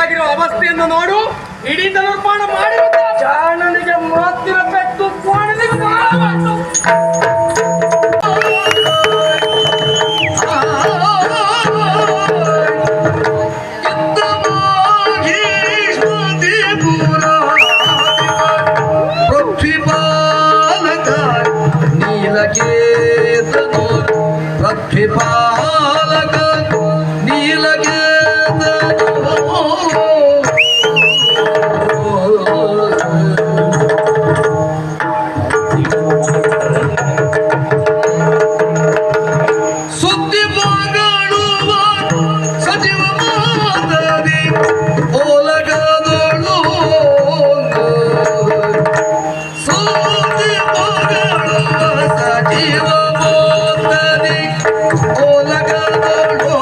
ಆಗಿರೋ ಅವಸ್ಥೆಯನ್ನು ನೋಡು. ಇಡೀ ಧನುರ್ಮಾಣ ಮಾಡಿರುತ್ತೆ. ಜಾಣನಿಗೆ ಮಾತಿನ ಪೆಟ್ಟು ಕೋಣನಿಗೆ ಮಾತು. ಪ್ರತಿಪಾಲಕ ಸುದ್ದಿ ಮಗಳುವ ಸಚಿವ ಮಾತದಿ ಓಲಗದಳು ಸುದ್ದಿ ಮಗಳುವ ಸಚಿವ ಮಾತದಿ ಓಲಗದಳು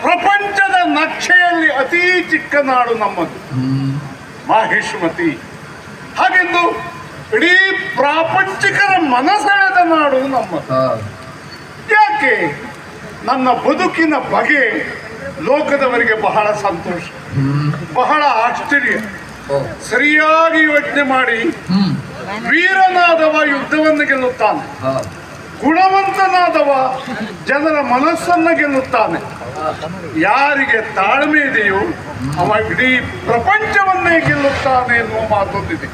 ಪ್ರಪಂಚದ ನಕ್ಷೆಯಲ್ಲಿ ಅತೀ ಚಿಕ್ಕ ನಾಡು ನಮ್ಮದು ಮಾಹಿಷ್ಮತಿ. ಹಾಗೆಂದು ಇಡೀ ಪ್ರಾಪಂಚಿಕರ ಮನಸೆಳೆದ ನಾಡು ನಮ್ಮದು. ಯಾಕೆ? ನನ್ನ ಬದುಕಿನ ಬಗೆ ಲೋಕದವರಿಗೆ ಬಹಳ ಸಂತೋಷ, ಬಹಳ ಆಶ್ಚರ್ಯ. ಸರಿಯಾಗಿ ಯೋಚನೆ ಮಾಡಿ, ವೀರನಾದವ ಯುದ್ಧವನ್ನು ಗೆಲ್ಲುತ್ತಾನೆ, ಗುಣವಂತನಾದವ ಜನರ ಮನಸ್ಸನ್ನು ಗೆಲ್ಲುತ್ತಾನೆ. ಯಾರಿಗೆ ತಾಳ್ಮೆ ಇದೆಯೋ ಅವ ಇಡೀ ಪ್ರಪಂಚವನ್ನೇ ಗೆಲ್ಲುತ್ತಾನೆ ಎನ್ನುವ ಮಾತೊಂದಿದೆ.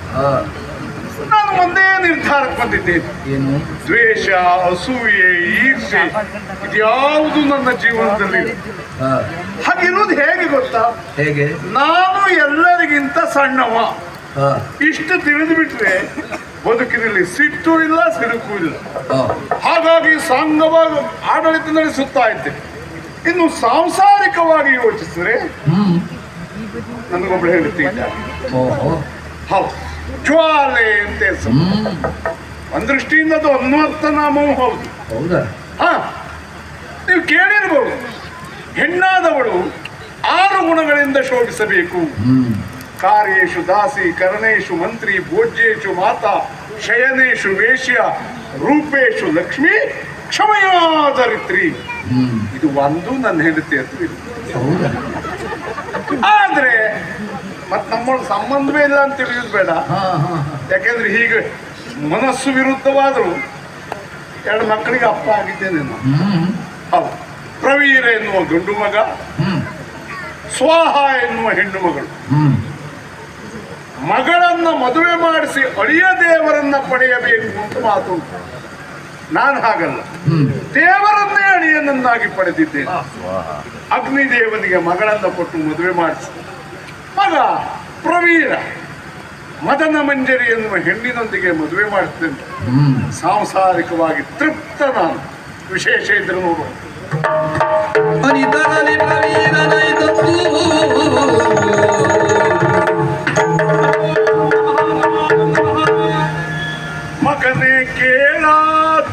ನಾನು ಒಂದೇ ನಿರ್ಧಾರಕ್ಕೆ ಬಂದಿದ್ದೇನೆ. ದ್ವೇಷ, ಅಸೂಯೆ, ಈರ್ಷೆ ಇದ್ಯಾವುದು ನನ್ನ ಜೀವನದಲ್ಲಿ ಹಾಗಿರುವುದು ಹೇಗೆ ಗೊತ್ತಾ? ಹೇಗೆ? ನಾನು ಎಲ್ಲರಿಗಿಂತ ಸಣ್ಣವ. ಇಷ್ಟು ತಿಳಿದು ಬಿಟ್ರೆ ಬದುಕಿನಲ್ಲಿ ಸಿಟ್ಟು ಇಲ್ಲ, ಸಿಡುಕು ಇಲ್ಲ. ಹಾಗಾಗಿ ಸಂಘವಾಗಿ ಆಡಳಿತ ನಡೆಸುತ್ತಾ ಇದ್ದೆ. ಇನ್ನು ಸಾಂಸಾರಿಕವಾಗಿ ಯೋಚಿಸಿದ್ರೆ ನನಗೊಬ್ಳು ಹೇಳ್ತಿದ್ದ, ಹೌದು, ಜ್ವಾಲೆ ಅಂತ ಹೆಸರು. ಒಂದ್ ದೃಷ್ಟಿಯಿಂದ ಅದು ಅನ್ವರ್ಥ ನಾಮವೂ ಹೌದು. ಹಾ, ನೀವು ಕೇಳಿರ್ಬೋದು, ಹೆಣ್ಣಾದವಳು 6 ಗುಣಗಳಿಂದ ಶೋಭಿಸಬೇಕು. ಕಾರ್ಯೇಶು ದಾಸಿ, ಕರ್ಣೇಶು ಮಂತ್ರಿ, ಭೋಜ್ಯೇಶು ಮಾತಾ, ಶಯನೇಶು ವೇಶ್ಯ, ರೂಪೇಶು ಲಕ್ಷ್ಮಿ, ಕ್ಷಮಯಾದರಿತ್ರಿ. ಇದು ಒಂದು ನನ್ನ ಹೆಂಡತಿ ಅಂತ ಇದೆ. ಆದ್ರೆ ಮತ್ ನಮ್ಮ ಸಂಬಂಧವೇ ಇಲ್ಲ ಅಂತ ತಿಳಿಯೋದು ಬೇಡ. ಯಾಕೆಂದ್ರೆ ಹೀಗೆ ಮನಸ್ಸು ವಿರುದ್ಧವಾದ್ರು 2 ಮಕ್ಕಳಿಗೆ ಅಪ್ಪ ಆಗಿದ್ದೇನೆ ನಾನು. ಹೌದು, ಪ್ರವೀರ ಎನ್ನುವ ಗಂಡು ಮಗ, ಸ್ವಾಹ ಎನ್ನುವ ಹೆಣ್ಣು ಮಗಳು. ಮಗಳನ್ನ ಮದುವೆ ಮಾಡಿಸಿ ಅಳಿಯ ದೇವರನ್ನ ಪಡೆಯಬೇಕು ಅಂತ ಮಾತುಂಟು. ನಾನು ಹಾಗಲ್ಲ, ದೇವರನ್ನೇ ಅಳಿಯನನ್ನಾಗಿ ಪಡೆದಿದ್ದೇನೆ. ಅಗ್ನಿದೇವನಿಗೆ ಮಗಳನ್ನ ಕೊಟ್ಟು ಮದುವೆ ಮಾಡಿಸಿ, ಮಗ ಪ್ರವೀರ ಮದನ ಮಂಜರಿ ಎನ್ನುವ ಹೆಣ್ಣಿನೊಂದಿಗೆ ಮದುವೆ ಮಾಡಿಸ್ತೇನೆ. ಸಾಂಸಾರಿಕವಾಗಿ ತೃಪ್ತ ನಾನು. ವಿಶೇಷ ಇದ್ರೆ ನೋಡುವ. ಮಗನೇ ಕೇಳ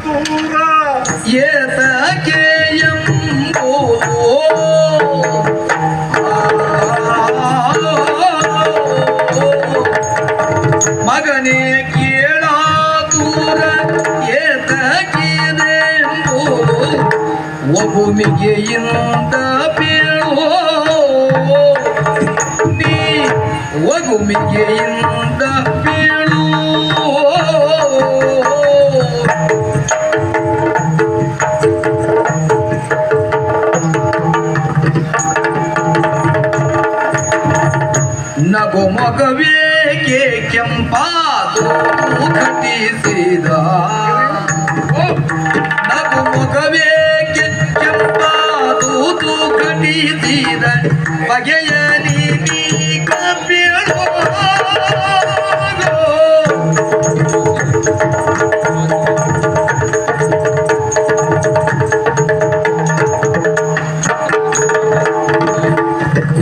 ದೂರ ಏತಕ್ಕೆ ಎಂಬುದು ಮಗನೇ ಕೇಳ ದೂರ ಏತಕ್ಕಿದೆ ಎಂಬುದು ಒಗುಮಿಗೆಯಿಂದ ಬೀಳೋ ನೀ ಒಗುಮಿಗೆಯಿಂದ ಬೀಳು. ನಗು ಮಗವೇಕೆ ಕೆಂಪಾದು ಘಟಿಸಿದ, ನಗು ಮಗವೇಕೆ ಕೆಂಪಾದು ಘಟಿಸಿದ ಬಗೆಯ ನೀಗ ಬೀಳೋ.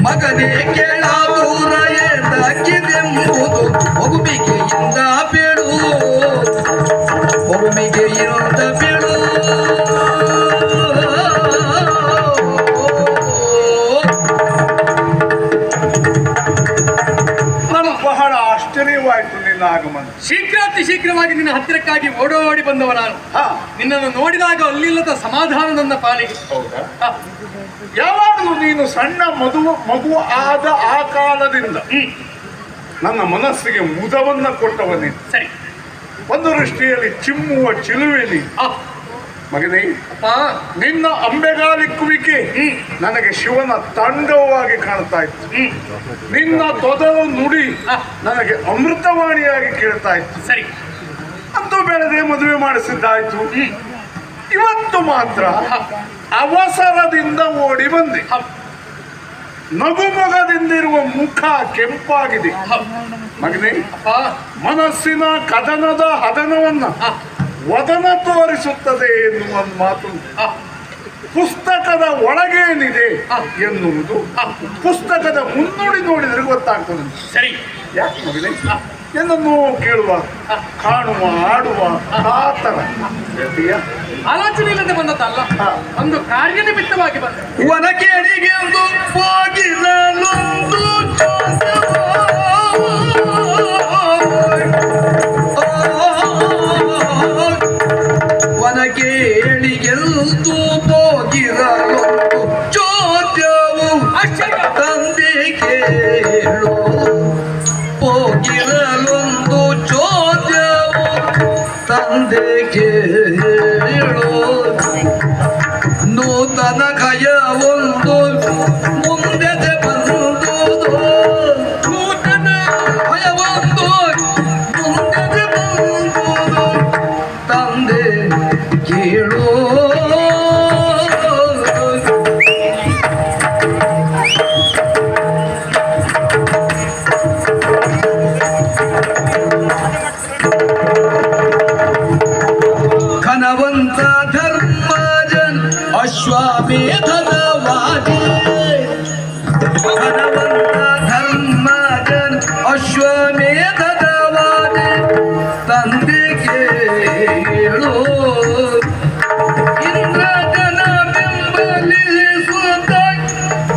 ಮಗನೇ ಕೇಳ ದೂರ ಏತಕ್ಕಿದೆಂಬುದು ಒಗುಮಿಗೆಯಿಂದ ಬೀಳು, ಒಗುಮಿಗೆಯಿಂದ ಬೀಳು. ಸಲುವಾಗಿ ನಿನ್ನ ಹತ್ತಿರಕ್ಕಾಗಿ ಓಡೋಡಿ ಬಂದವ ನಾನು. ಹಾ, ನಿನ್ನನ್ನು ನೋಡಿದಾಗ ಅಲ್ಲಿಲ್ಲದ ಸಮಾಧಾನ ನನ್ನ ಪಾಲಿಗೆ. ಹೌದಾ? ಹ, ಯಾವಾಗಲೂ ನೀನು ಸಣ್ಣ ಮಗು ಆದ ಆ ಕಾಲದಿಂದ ನನ್ನ ಮನಸ್ಸಿಗೆ ಮುದವನ್ನ ಕೊಟ್ಟವನೇ. ಸರಿ. ಒಂದು ದೃಷ್ಟಿಯಲ್ಲಿ ಚಿಮ್ಮುವ ಚಿಲುವೆಲಿ ಆ, ಮಗನೇ, ಆ, ನಿನ್ನ ಅಂಬೆಗಾಲಿಕ್ಕುವಿಕೆ ನನಗೆ ಶಿವನ ತಾಂಡವವಾಗಿ ಕಾಣ್ತಾ ಇತ್ತು. ನಿನ್ನ ತೊದಲು ನುಡಿ ನನಗೆ ಅಮೃತವಾಣಿಯಾಗಿ ಕೇಳ್ತಾ ಇತ್ತು. ಸರಿ. ಅಂತೂ ಬೆಳೆದೇ ಮದುವೆ ಮಾಡಿಸಿದ್ದಾಯ್ತು. ಇವತ್ತು ಮಾತ್ರ ಅವಸರದಿಂದ ಓಡಿ ಬಂದೆ. ಹ, ನಗುಮೊಗದಿಂದಿರುವ ಮುಖ ಕೆಂಪಾಗಿದೆ. ಹ, ಮಗನೇ, ಅಪ್ಪ, ಮನಸ್ಸಿನ ಕದನದ ಹದನವನ್ನ ಹ, ವದನ ತೋರಿಸುತ್ತದೆ ಎನ್ನುವ ಮಾತು ಹ, ಪುಸ್ತಕದ ಒಳಗೇನಿದೆ ಎನ್ನುವುದು ಪುಸ್ತಕದ ಮುನ್ನುಡಿ ನೋಡಿದ್ರೆ ಗೊತ್ತಾಗ್ತದೆ. ಸರಿ. ಯಾಕೆ ಮಗನೇ, ಏನನ್ನು ಕೇಳುವ, ಕಾಣುವ, ಆಡುವ ಕಾತರ ಹೇಳ್ತೀಯ? ಆಲೋಚನೆ ಇಲ್ಲದೆ ಬಂದದ್ದಲ್ಲ, ಒಂದು ಕಾರ್ಯನಿಮಿತ್ತವಾಗಿ ಬಂದ. ವನ ಕೇಳಿಗೆಂದು ಹೋಗಿರಲೊಂದು ವನ ಕೇಳಿಗೆಂದು ಹೋಗಿರಲೊಂದು ಚೋದ್ಯವು ತಂದೆ ಕೇಳು ಹೋಗಿರಲೊಂದು ಚೋದ್ಯವು ತಂದೆ ಕೇಳು ನೂತನ ಖಯ ಒಂದು ಮುಂದೆ ಬಂದುದು ನೂತನ ಭಯ ಒಂದು ಮುಂದೆ ಬಂದುದು ತಂದೆ ಕೇಳು ಖನವಂತ ಧರ್ಮಜನ್ ಅಶ್ವಮೇಧದ ವಾದಿ ಖನವಂತ ಧರ್ಮಜನ್ ಅಶ್ವಮೇಧದ ವಾದಿ ತಂದೆ ಕೇಳು ಇಂದ್ರಜನ ಬೆಂಬಲಿಸುತ್ತ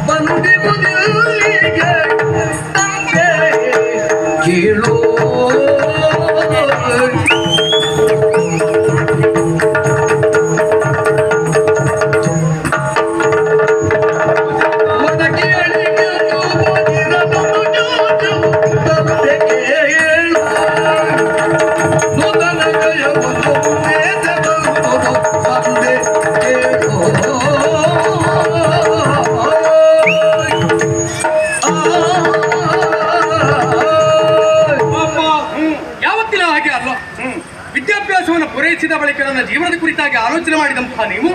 ಬಂದಿರುವುದಿಲ್ಲಿಗೆ ತಂದೆ ಕೇಳು ವಿದ್ಯಾಭ್ಯಾಸವನ್ನು ಪೂರೈಸಿದ ಬಳಿಕ ನನ್ನ ಜೀವನದ ಕುರಿತಾಗಿ ಆಲೋಚನೆ ಮಾಡಿದಂತಹ ನೀವು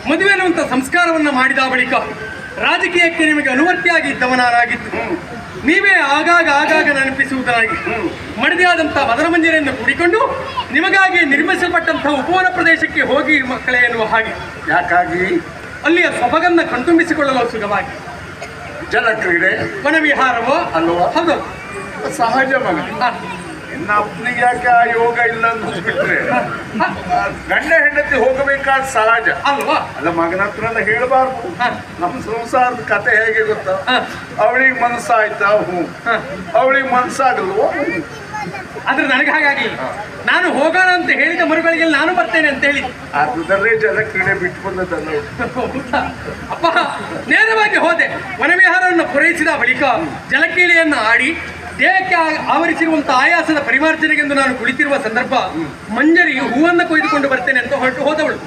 ಮದುವೆ ಅನ್ನುವಂಥ ಸಂಸ್ಕಾರವನ್ನ ಮಾಡಿದ ಬಳಿಕ ರಾಜಕೀಯಕ್ಕೆ ನಿಮಗೆ ಅನುವರ್ತಿಯಾಗಿ ಇದ್ದವನಾಗಿದ್ದು ನೀವೇ ಆಗಾಗ ನೆನಪಿಸುವುದಾಗಿ ಮಡದಿಯಾದಂತಹ ಮದನ ಮಂಜರಿಯನ್ನು ಕೂಡಿಕೊಂಡು ನಿಮಗಾಗಿ ನಿರ್ಮಿಸಲ್ಪಟ್ಟಂತಹ ಉಪವನ ಪ್ರದೇಶಕ್ಕೆ ಹೋಗಿ ಮಕ್ಕಳೇ ಎನ್ನುವ ಹಾಗೆ. ಯಾಕಾಗಿ? ಅಲ್ಲಿಯ ಸೊಬಗನ್ನ ಕಣ್ತುಂಬಿಸಿಕೊಳ್ಳಲು ಸುಖವಾಗಿ ಜಲಕ್ರೀಡೆ ವನವಿಹಾರವೋ ಅಲ್ವಾ? ಹೌದು, ಸಹಜ ಮಗ. ಇನ್ನ ಅಪ್ಪನಿಗೆ ಯಾಕೆ ಆ ಯೋಗ ಇಲ್ಲ ಅಂತ ಬಿಟ್ರೆ ಗಂಡ ಹೆಂಡತಿ ಹೋಗಬೇಕಾದ ಸಹಜ ಅಲ್ವಾ? ಅಲ್ಲ, ಮಗನ ಹತ್ರ ಹೇಳಬಾರ್ದು. ನಮ್ಮ ಸಂಸಾರದ ಕತೆ ಹೇಗೆ ಗೊತ್ತಾ? ಅವಳಿಗೆ ಮನಸ್ಸಾಯ್ತಾ? ಹ್ಞೂ. ಅವಳಿಗೆ ಮನಸ್ಸಾಗಲ್ವೋ? ಆದ್ರೆ ನನಗೆ ಹಾಗಾಗಿ ನಾನು ಹೋಗೋಣ ಅಂತ ಹೇಳಿದ ಮರುಗಳಿಗೆ ನಾನು ಬರ್ತೇನೆ ಅಂತ ಹೇಳಿ ಅದರಲ್ಲೇ ಜಲಕ್ರೀಡೆ ಬಿಟ್ಟು ಬಂದದಲ್ಲ. ಅಪ್ಪ, ನೇರವಾಗಿ ಹೋದೆ. ವನವಿಹಾರವನ್ನು ಪೂರೈಸಿದ ಬಳಿಕ ಜಲಕ್ರೀಡೆಯನ್ನು ಆಡಿ ದೇಹಕ್ಕೆ ಆವರಿಸಿರುವಂತಹ ಆಯಾಸದ ಪರಿಮಾರ್ಜನೆಗೆಂದು ನಾನು ಕುಳಿತಿರುವ ಸಂದರ್ಭ ಮಂಜರಿ ಹೂವನ್ನು ಕೊಯ್ದುಕೊಂಡು ಬರ್ತೇನೆ ಅಂತ ಹೊರಟು ಹೋದವಳು.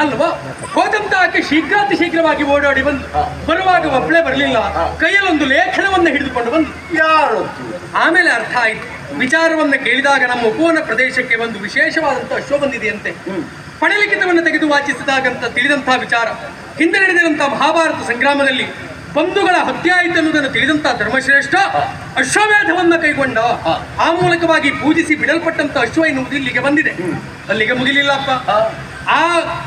ಅಲ್ವಾ? ಹೋದಂತ ಆಕೆ ಶೀಘ್ರಾತಿ ಶೀಘ್ರವಾಗಿ ಓಡಾಡಿ ಬಂದು ಬರುವಾಗ ಒಬ್ಬಳೇ ಬರಲಿಲ್ಲ, ಕೈಯಲ್ಲಿ ಒಂದು ಲೇಖನವನ್ನು ಹಿಡಿದುಕೊಂಡು ಬಂದು. ಯಾರು? ಆಮೇಲೆ ಅರ್ಥ ಆಯ್ತು. ವಿಚಾರವನ್ನು ಕೇಳಿದಾಗ ನಮ್ಮ ಉಪವನ ಪ್ರದೇಶಕ್ಕೆ ಒಂದು ವಿಶೇಷವಾದಂತ ಅಶ್ವ ಬಂದಿದೆಯಂತೆ. ಪಣಲಿಖಿತವನ್ನು ತೆಗೆದು ವಾಚಿಸಿದಾಗಂತ ತಿಳಿದಂತಹ ವಿಚಾರ. ಹಿಂದೆ ನಡೆದಿರುವಂತಹ ಮಹಾಭಾರತ ಸಂಗ್ರಾಮದಲ್ಲಿ ಬಂಧುಗಳ ಹತ್ಯೆ ಆಯಿತು ಅನ್ನುವುದನ್ನು ತಿಳಿದಂತಹ ಧರ್ಮಶ್ರೇಷ್ಠ ಅಶ್ವಮೇಧವನ್ನ ಕೈಗೊಂಡ ಆ ಮೂಲಕವಾಗಿ ಪೂಜಿಸಿ ಬಿಡಲ್ಪಟ್ಟಂತ ಅಶ್ವ ಎನ್ನುವುದು ಇಲ್ಲಿಗೆ ಬಂದಿದೆ. ಅಲ್ಲಿಗೆ ಮುಗಿಲಿಲ್ಲಪ್ಪ. ಆ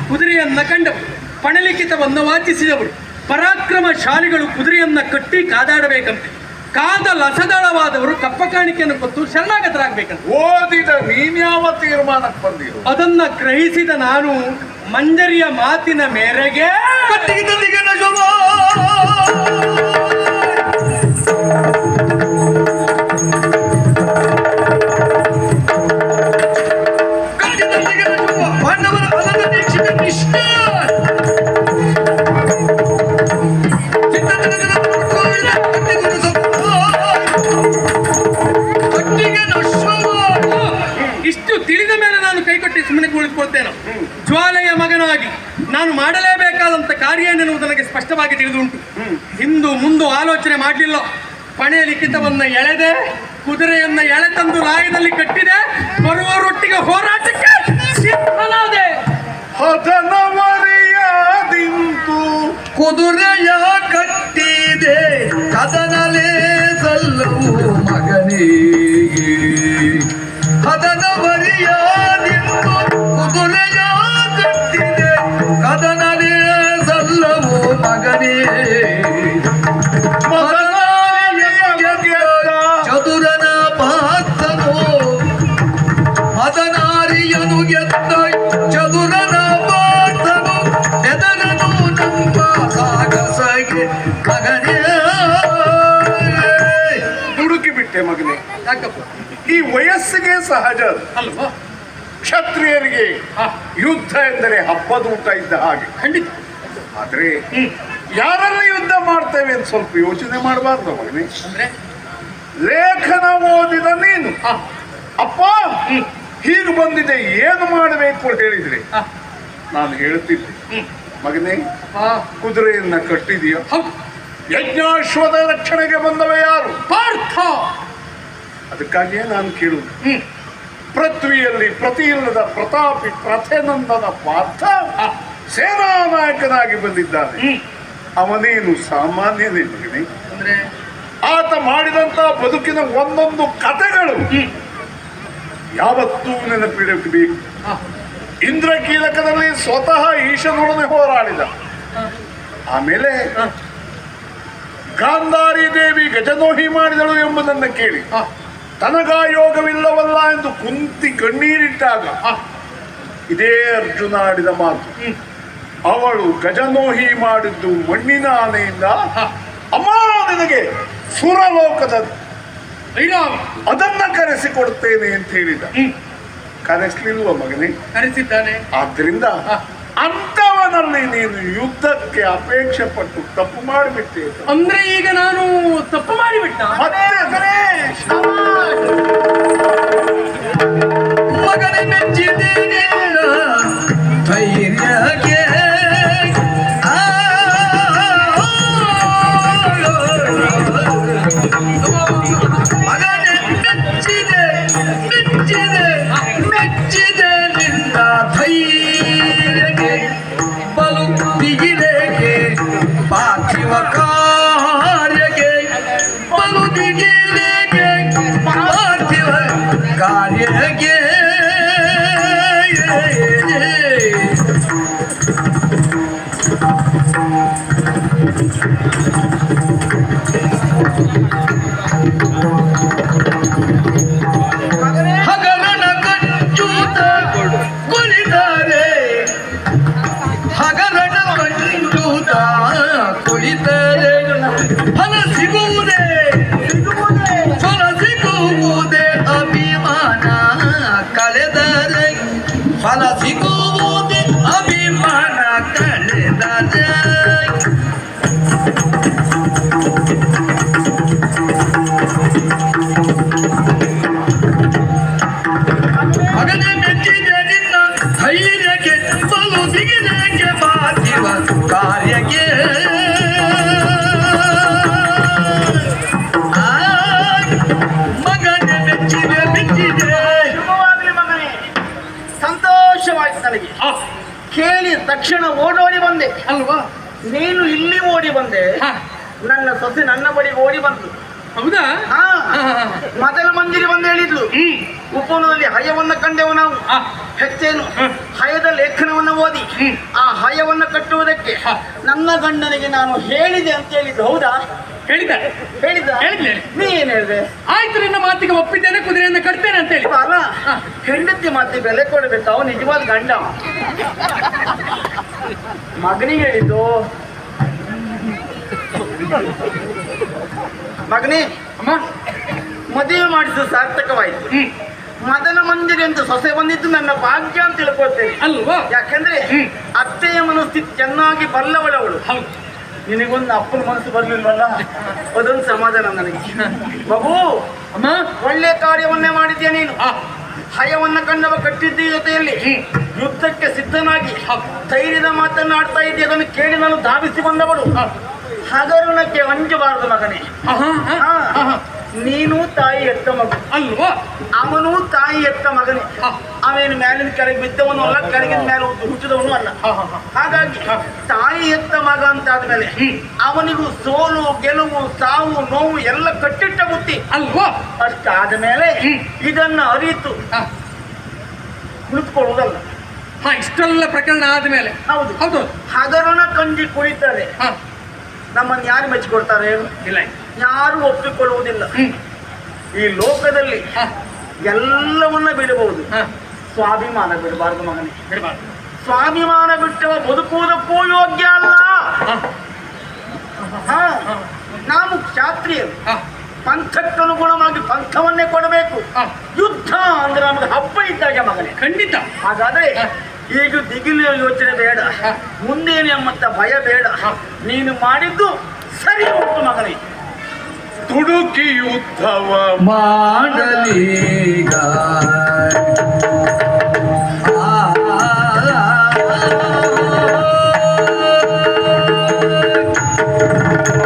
ಕುದುರೆಯನ್ನ ಕಂಡವರು, ಪಣಲಿಖಿತವನ್ನು ವಾಚಿಸಿದವರು, ಪರಾಕ್ರಮಶಾಲಿಗಳು ಕುದುರೆಯನ್ನ ಕಟ್ಟಿ ಕಾದಾಡಬೇಕಂತೆ. ಕಾದ ಲಸದಳವಾದವರು ಕಪ್ಪ ಕಾಣಿಕೆಯನ್ನು ಕೊಟ್ಟು ಶರಣಾಗತರಾಗಬೇಕಂತ. ಓದಿದ ನೀನ್ಯಾವ ತೀರ್ಮಾನಕ್ಕೆ ಬಂದಿರು? ಅದನ್ನ ಗ್ರಹಿಸಿದ ನಾನು ಮಂಜರಿಯ ಮಾತಿನ ಮೇರೆಗೆ ಇಷ್ಟು ತಿಳಿದ ಮೇಲೆ ನಾನು ಕೈಕಟ್ಟಿ ಸುಮ್ಮನೆ ಕುಳಿತುಕೊಳ್ತೇನೆ. ಜ್ವಾಲೆಯ ಮಗನಾಗಿ ನಾನು ಮಾಡಲೇಬೇಕಾದಂತ ಕಾರ್ಯ ಎನ್ನುವುದು ನನಗೆ ಸ್ಪಷ್ಟವಾಗಿ ತಿಳಿದುಂಟು. ಹಿಂದು ಮುಂದು ಆಲೋಚನೆ ಮಾಡಲಿಲ್ಲ. ಪಣೆಯ ಲಿಖಿತವನ್ನ ಎಳೆದೆ, ಕುದುರೆಯನ್ನ ಎಳೆ ತಂದು ಲಾಯದಲ್ಲಿ ಕಟ್ಟಿದೆ, ಬರುವವರೊಟ್ಟಿಗೆ ಹೋರಾಟಕ್ಕೆ ಸಿದ್ಧನಾದೆ. ಹದನವರಿಯಾದಿಂತು ಕುದುರೆಯ ಕಟ್ಟಿದೆ ಕದನಲೇ ಸಲ್ಲವು ಮಗನೇ. ಹದನವರಿಯಾದಿಂತು ಕುದುರೆಯ ಕಟ್ಟಿದೆ ಕದನಲೇ ಸಲ್ಲವು ಮಗನೇ. ಚದುರನ ಪಾತ್ರನು ಮದನಾರಿಯನು ಗೆದ್ದ ಚದುರನ ಪಾತ್ರನು ಎದರನು ನಮ್ಮ ಸಾಗಸಗೆ ಮಗನೇ. ಹುಡುಕಿ ಬಿಟ್ಟೆ ಮಗನೇ. ಯಾಕಪ್ಪ? ಈ ವಯಸ್ಸಿಗೆ ಸಹಜ ಅಲ್ವಾ? ಕ್ಷತ್ರಿಯರಿಗೆ ಯುದ್ಧ ಎಂದರೆ ಹಬ್ಬದ ಊಟ ಇದ್ದ ಹಾಗೆ. ಖಂಡಿತ. ಆದ್ರೆ ಯಾರೆಲ್ಲ ಯುದ್ಧ ಮಾಡ್ತೇವೆ ಅಂತ ಸ್ವಲ್ಪ ಯೋಚನೆ ಮಾಡಬಾರ್ದು ಮಗನೇ. ಅಂದ್ರೆ ಲೇಖನ ಓದಿದ ನೀನು ಅಪ್ಪ ಹೀಗೆ ಬಂದಿದೆ ಏನು ಮಾಡಬೇಕು ಅಂತ ಹೇಳಿದ್ರೆ ನಾನು ಹೇಳ್ತಿದ್ದೆ ಮಗನೇ, ಕುದುರೆಯನ್ನ ಕಟ್ಟಿದೀಯ, ಹೌದು. ಯಜ್ಞಾಶ್ವದ ರಕ್ಷಣೆಗೆ ಬಂದವ ಯಾರು? ಪಾರ್ಥ. ಅದಕ್ಕಾಗಿಯೇ ನಾನು ಕೇಳುವುದು, ಪೃಥ್ವಿಯಲ್ಲಿ ಪ್ರತಿಯಿಲ್ಲದ ಪ್ರತಾಪಿ ಪ್ರಥೆನಂದನ ಪಾರ್ಥ ಸೇನಾ ನಾಯಕನಾಗಿ ಬಂದಿದ್ದಾನೆ. ಅವನೇನು ಸಾಮಾನ್ಯನೇ ಮಗನೇ. ಅಂದ್ರೆ ಆತ ಮಾಡಿದಂತ ಬದುಕಿನ ಒಂದೊಂದು ಕಥೆಗಳು ಯಾವತ್ತೂ ನೆನಪಿಡಬೇಕು. ಇಂದ್ರಕೀಲಕದಲ್ಲಿ ಸ್ವತಃ ಈಶನೊಡನೆ ಹೋರಾಡಿದ. ಆಮೇಲೆ ಗಾಂಧಾರಿ ದೇವಿ ಗಜನೋಹಿ ಮಾಡಿದಳು ಎಂಬುದನ್ನು ಕೇಳಿ ತನಗಾಯೋಗವಿಲ್ಲವಲ್ಲ ಎಂದು ಕುಂತಿ ಕಣ್ಣೀರಿಟ್ಟಾಗ ಇದೇ ಅರ್ಜುನ ಆಡಿದ ಮಾತು. ಅವಳು ಗಜನೋಹಿ ಮಾಡಿದ್ದು ಮಣ್ಣಿನ ಆನೆಯಿಂದ, ಅಮ್ಮ ನಿನಗೆ ಸುರಲೋಕದ ಅದನ್ನ ಕರೆಸಿಕೊಡ್ತೇನೆ ಅಂತ ಹೇಳಿದ. ಕರೆಸ್ಲಿಲ್ವ ಮಗನೇ? ಕರೆಸಿದ್ದಾನೆ. ಆದ್ರಿಂದ ಅಂತವನಲ್ಲಿ ನೀನು ಯುದ್ಧಕ್ಕೆ ಅಪೇಕ್ಷೆ ಪಟ್ಟು ತಪ್ಪು ಮಾಡಿಬಿಟ್ಟೆ. ಅಂದ್ರೆ ಈಗ ನಾನು ತಪ್ಪು ಮಾಡಿಬಿಟ್ಟ? ಮಗನೇ ಮೆಚ್ಚಿದೆ ನಿನ್ನ ಧೈರ್ಯಕ್ಕೆ. ಮಗನೇ ಮೆಚ್ಚಿದೆ ಮೆಚ್ಚಿದೆ ಮೆಚ್ಚಿದೆ ನಿನ್ನ ಧೈರ್ಯಕ್ಕೆ. ಬಲು ದಿಗಿಲೆಗೆ ಪಾರ್ಥಿವ ಕಾರ್ಯಕ್ಕೆ, ಬಲು ದಿಗಿಲೆಗೆ ಪಾರ್ಥಿವ ಕಾರ್ಯಕ್ಕೆ. ಹಗಲನ ಕಚ್ಚುತ್ತ ಕುಳಿತಾರೆ, ಹಗಲನ ಕಚ್ಚುತ್ತ ಕುಳಿತಾರೆ. ಫಲ ಸಿಗುವುದೇ ಫಲ ಸಿಗುವುದೇ ಅಭಿಮಾನ ಕಳೆದರೆ, ಫಲ ಸಿಗುವುದೇ ಅಭಿಮಾನ ಕಳೆದರೆ. ಮಗನೇ ಮೆಚ್ಚಿದೆ ನಿನ್ನ ಧೈರ್ಯಕ್ಕೆ, ಬಲು ದಿಗಿಲೆಗೆ ಪಾರ್ಥಿವ ಕಾರ್ಯಕ್ಕೆ. ಮಗನೇ ಮೆಚ್ಚಿದೆ ಮೆಚ್ಚಿದೆ. ಶುಭವಾಗಲಿ ಮಗನೇ, ಸಂತೋಷವಾಯ್ತು ನನಗೆ. ಕೇಳಿ ತಕ್ಷಣ ಓಡೋಡಿ ಬಂದೆ ಅಲ್ವಾ? ನೀನು ಇಲ್ಲಿ ಓಡಿ ಬಂದೆ, ನನ್ನ ಸೊಸೆ ನನ್ನ ಬಳಿಗೆ ಓಡಿ ಬಂತು. ಹೌದಾ? ಹಾ, ಮೊದಲ ಮಂದಿರಿ ಬಂದು ಹೇಳಿದ್ಲು, ಉಪವನದಲ್ಲಿ ಹಯವನ್ನ ಕಂಡೆವು ನಾವು. ಹೆಚ್ಚೇನು ಹಯದ ಲೇಖನವನ್ನು ಓದಿ ಆ ಹಯವನ್ನ ಕಟ್ಟುವುದಕ್ಕೆ ನನ್ನ ಗಂಡನಿಗೆ ನಾನು ಹೇಳಿದೆ ಅಂತ ಹೇಳಿದ್ದು. ಹೌದಾ? ಹೇಳಿದ ಹೇಳಿದ? ಹೇಳಿದ್ನೆ. ನೀ ಏನ್ ಹೇಳಿದೆ? ಆಯ್ತು, ನಿನ್ನ ಮಾತಿಗೆ ಒಪ್ಪಿದ್ದೇನೆ, ಕುದುರೆಯನ್ನು ಕಟ್ತೇನೆ ಅಂತ ಹೇಳಿ. ಅಲ್ಲ, ಹೆಂಡತಿ ಮಾತಿ ಬೆಲೆ ಕೊಡಬೇಕು, ಅವ ನಿಜವಾದ ಗಂಡ. ಮಗನಿಗೆ ಹೇಳಿದ್ದು, ಮಗನೇ ಅಮ್ಮ ಮದುವೆ ಮಾಡಿದ್ದು ಸಾರ್ಥಕವಾಯಿತು. ಮದನ ಮಂಜರಿ ಅಂತ ಸೊಸೆ ಬಂದಿದ್ದು ನನ್ನ ಭಾಗ್ಯ ಅಂತ ತಿಳ್ಕೊಳ್ತೇನೆ. ಅಲ್ವಾ? ಯಾಕಂದ್ರೆ ಅತ್ತೆಯ ಮನಸ್ಥಿತಿ ಚೆನ್ನಾಗಿ ಬಲ್ಲವಳವಳು. ಹೌದು. ನಿನಗೊಂದು ಅಪ್ಪನ ಮನಸ್ಸು ಬರ್ಲಿಲ್ವಲ್ಲ, ಅದೊಂದು ಸಮಾಧಾನ ನನಗೆ. ಮಗು, ಅಮ್ಮ, ಒಳ್ಳೆ ಕಾರ್ಯವನ್ನೇ ಮಾಡಿದ್ಯಾ ನೀನು. ಆ, ಹಯವನ್ನ ಕಣ್ಣವ ಕಟ್ಟಿದ್ದ ಜೊತೆಯಲ್ಲಿ ಯುದ್ಧಕ್ಕೆ ಸಿದ್ಧನಾಗಿ ಧೈರ್ಯದ ಮಾತನ್ನಾಡ್ತಾ ಇದ್ದೆ. ಅದನ್ನು ಕೇಳಿ ನಾನು ಧಾವಿಸಿ ಬಂದವಳು. ಹಗರಣಕ್ಕೆ ಅಂಜಬಾರದು ಮಗನೇ. ಆಹಾ, ಹಾ, ಆಹಾ. ನೀನು ತಾಯಿ ಎತ್ತ ಮಗು, ಅಲ್ವಾ? ಅವನು ತಾಯಿ ಎತ್ತ ಮಗನೇ. ಅವೇನು ಮೇಲಿನ ಕೆಳಗೆ ಬಿದ್ದವನು ಅಲ್ಲ, ಕೆಳಗಿನ ಮೇಲೆ ಹುಟ್ಟಿದವನು ಅಲ್ಲ. ಹಾಗಾಗಿ ತಾಯಿ ಎತ್ತ ಮಗ ಅಂತಾದ್ಮೇಲೆ ಅವನಿಗೂ ಸೋಲು ಗೆಲುವು ಸಾವು ನೋವು ಎಲ್ಲ ಕಟ್ಟಿಟ್ಟ ಬುತ್ತಿ ಅಲ್ವಾ? ಅಷ್ಟಾದ ಮೇಲೆ ಇದನ್ನ ಅರಿತು ಕುಳಿತುಕೊಳ್ಳುವುದಲ್ಲ. ಹಾ, ಇಷ್ಟೆಲ್ಲ ಪ್ರಕರಣ ಆದ್ಮೇಲೆ ಹೌದು ಹೌದು. ಹಗರಣ ಕಂಜಿ ಕುಳಿತಾರೆ. ಹಾ, ನಮ್ಮನ್ನು ಯಾರು ಮೆಚ್ಚಿಕೊಡ್ತಾರೆ ಹೇಳು? ಇಲ್ಲ. ಯಾರು ಒಪ್ಪಿಕೊಳ್ಳುವುದಿಲ್ಲ. ಈ ಲೋಕದಲ್ಲಿ ಎಲ್ಲವನ್ನ ಬಿಡಬಹುದು, ಹಾ, ಸ್ವಾಭಿಮಾನ ಬಿಡಬಾರದು ಮಗನೇ. ಬಿಡಬಾರ್ದು. ಸ್ವಾಭಿಮಾನ ಬಿಟ್ಟವ ಬದುಕುವುದಕ್ಕೂ ಯೋಗ್ಯ ಅಲ್ಲ. ಹಾ, ನಾವು ಕ್ಷಾತ್ರಿಯರು, ಹಾ, ಪಂಥಕ್ಕನುಗುಣವಾಗಿ ಪಂಥವನ್ನೇ ಕೊಡಬೇಕು. ಯುದ್ಧ ಅಂದ್ರೆ ನಮಗೆ ಹಬ್ಬ ಇದ್ದಾಗ ಮಗನೇ. ಖಂಡಿತ. ಹಾಗಾದ್ರೆ ಈಗ ದಿಗಿಲು ಯೋಚನೆ ಬೇಡ, ಮುಂದೇನು ಎಂಬಂತ ಭಯ ಬೇಡ. ನೀನು ಮಾಡಿದ್ದು ಸರಿ ಉಂಟು ಮಗನೇ. ತುಡುಕಿ ಯುದ್ಧವ ಮಾಡಲೀಗ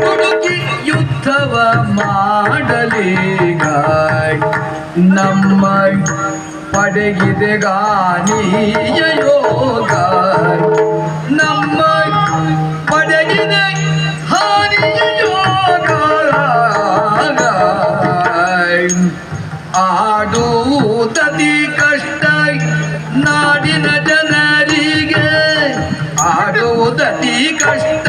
ತುಡುಕಿ ಯುದ್ಧವ ಮಾಡಲೀಗ ನಮ್ಮ ಪಡೆಗಿದೆ ಗಾನೀಯ ಯೋಗ, ನಮ್ಮ ಪಡೆಗಿದೆ ಹಾನಿಯ ಯೋಗ. ಆಡುವುದತಿ ಕಷ್ಟ ನಾಡಿನ ಜನರಿಗೆ, ಆಡುವುದತಿ ಕಷ್ಟ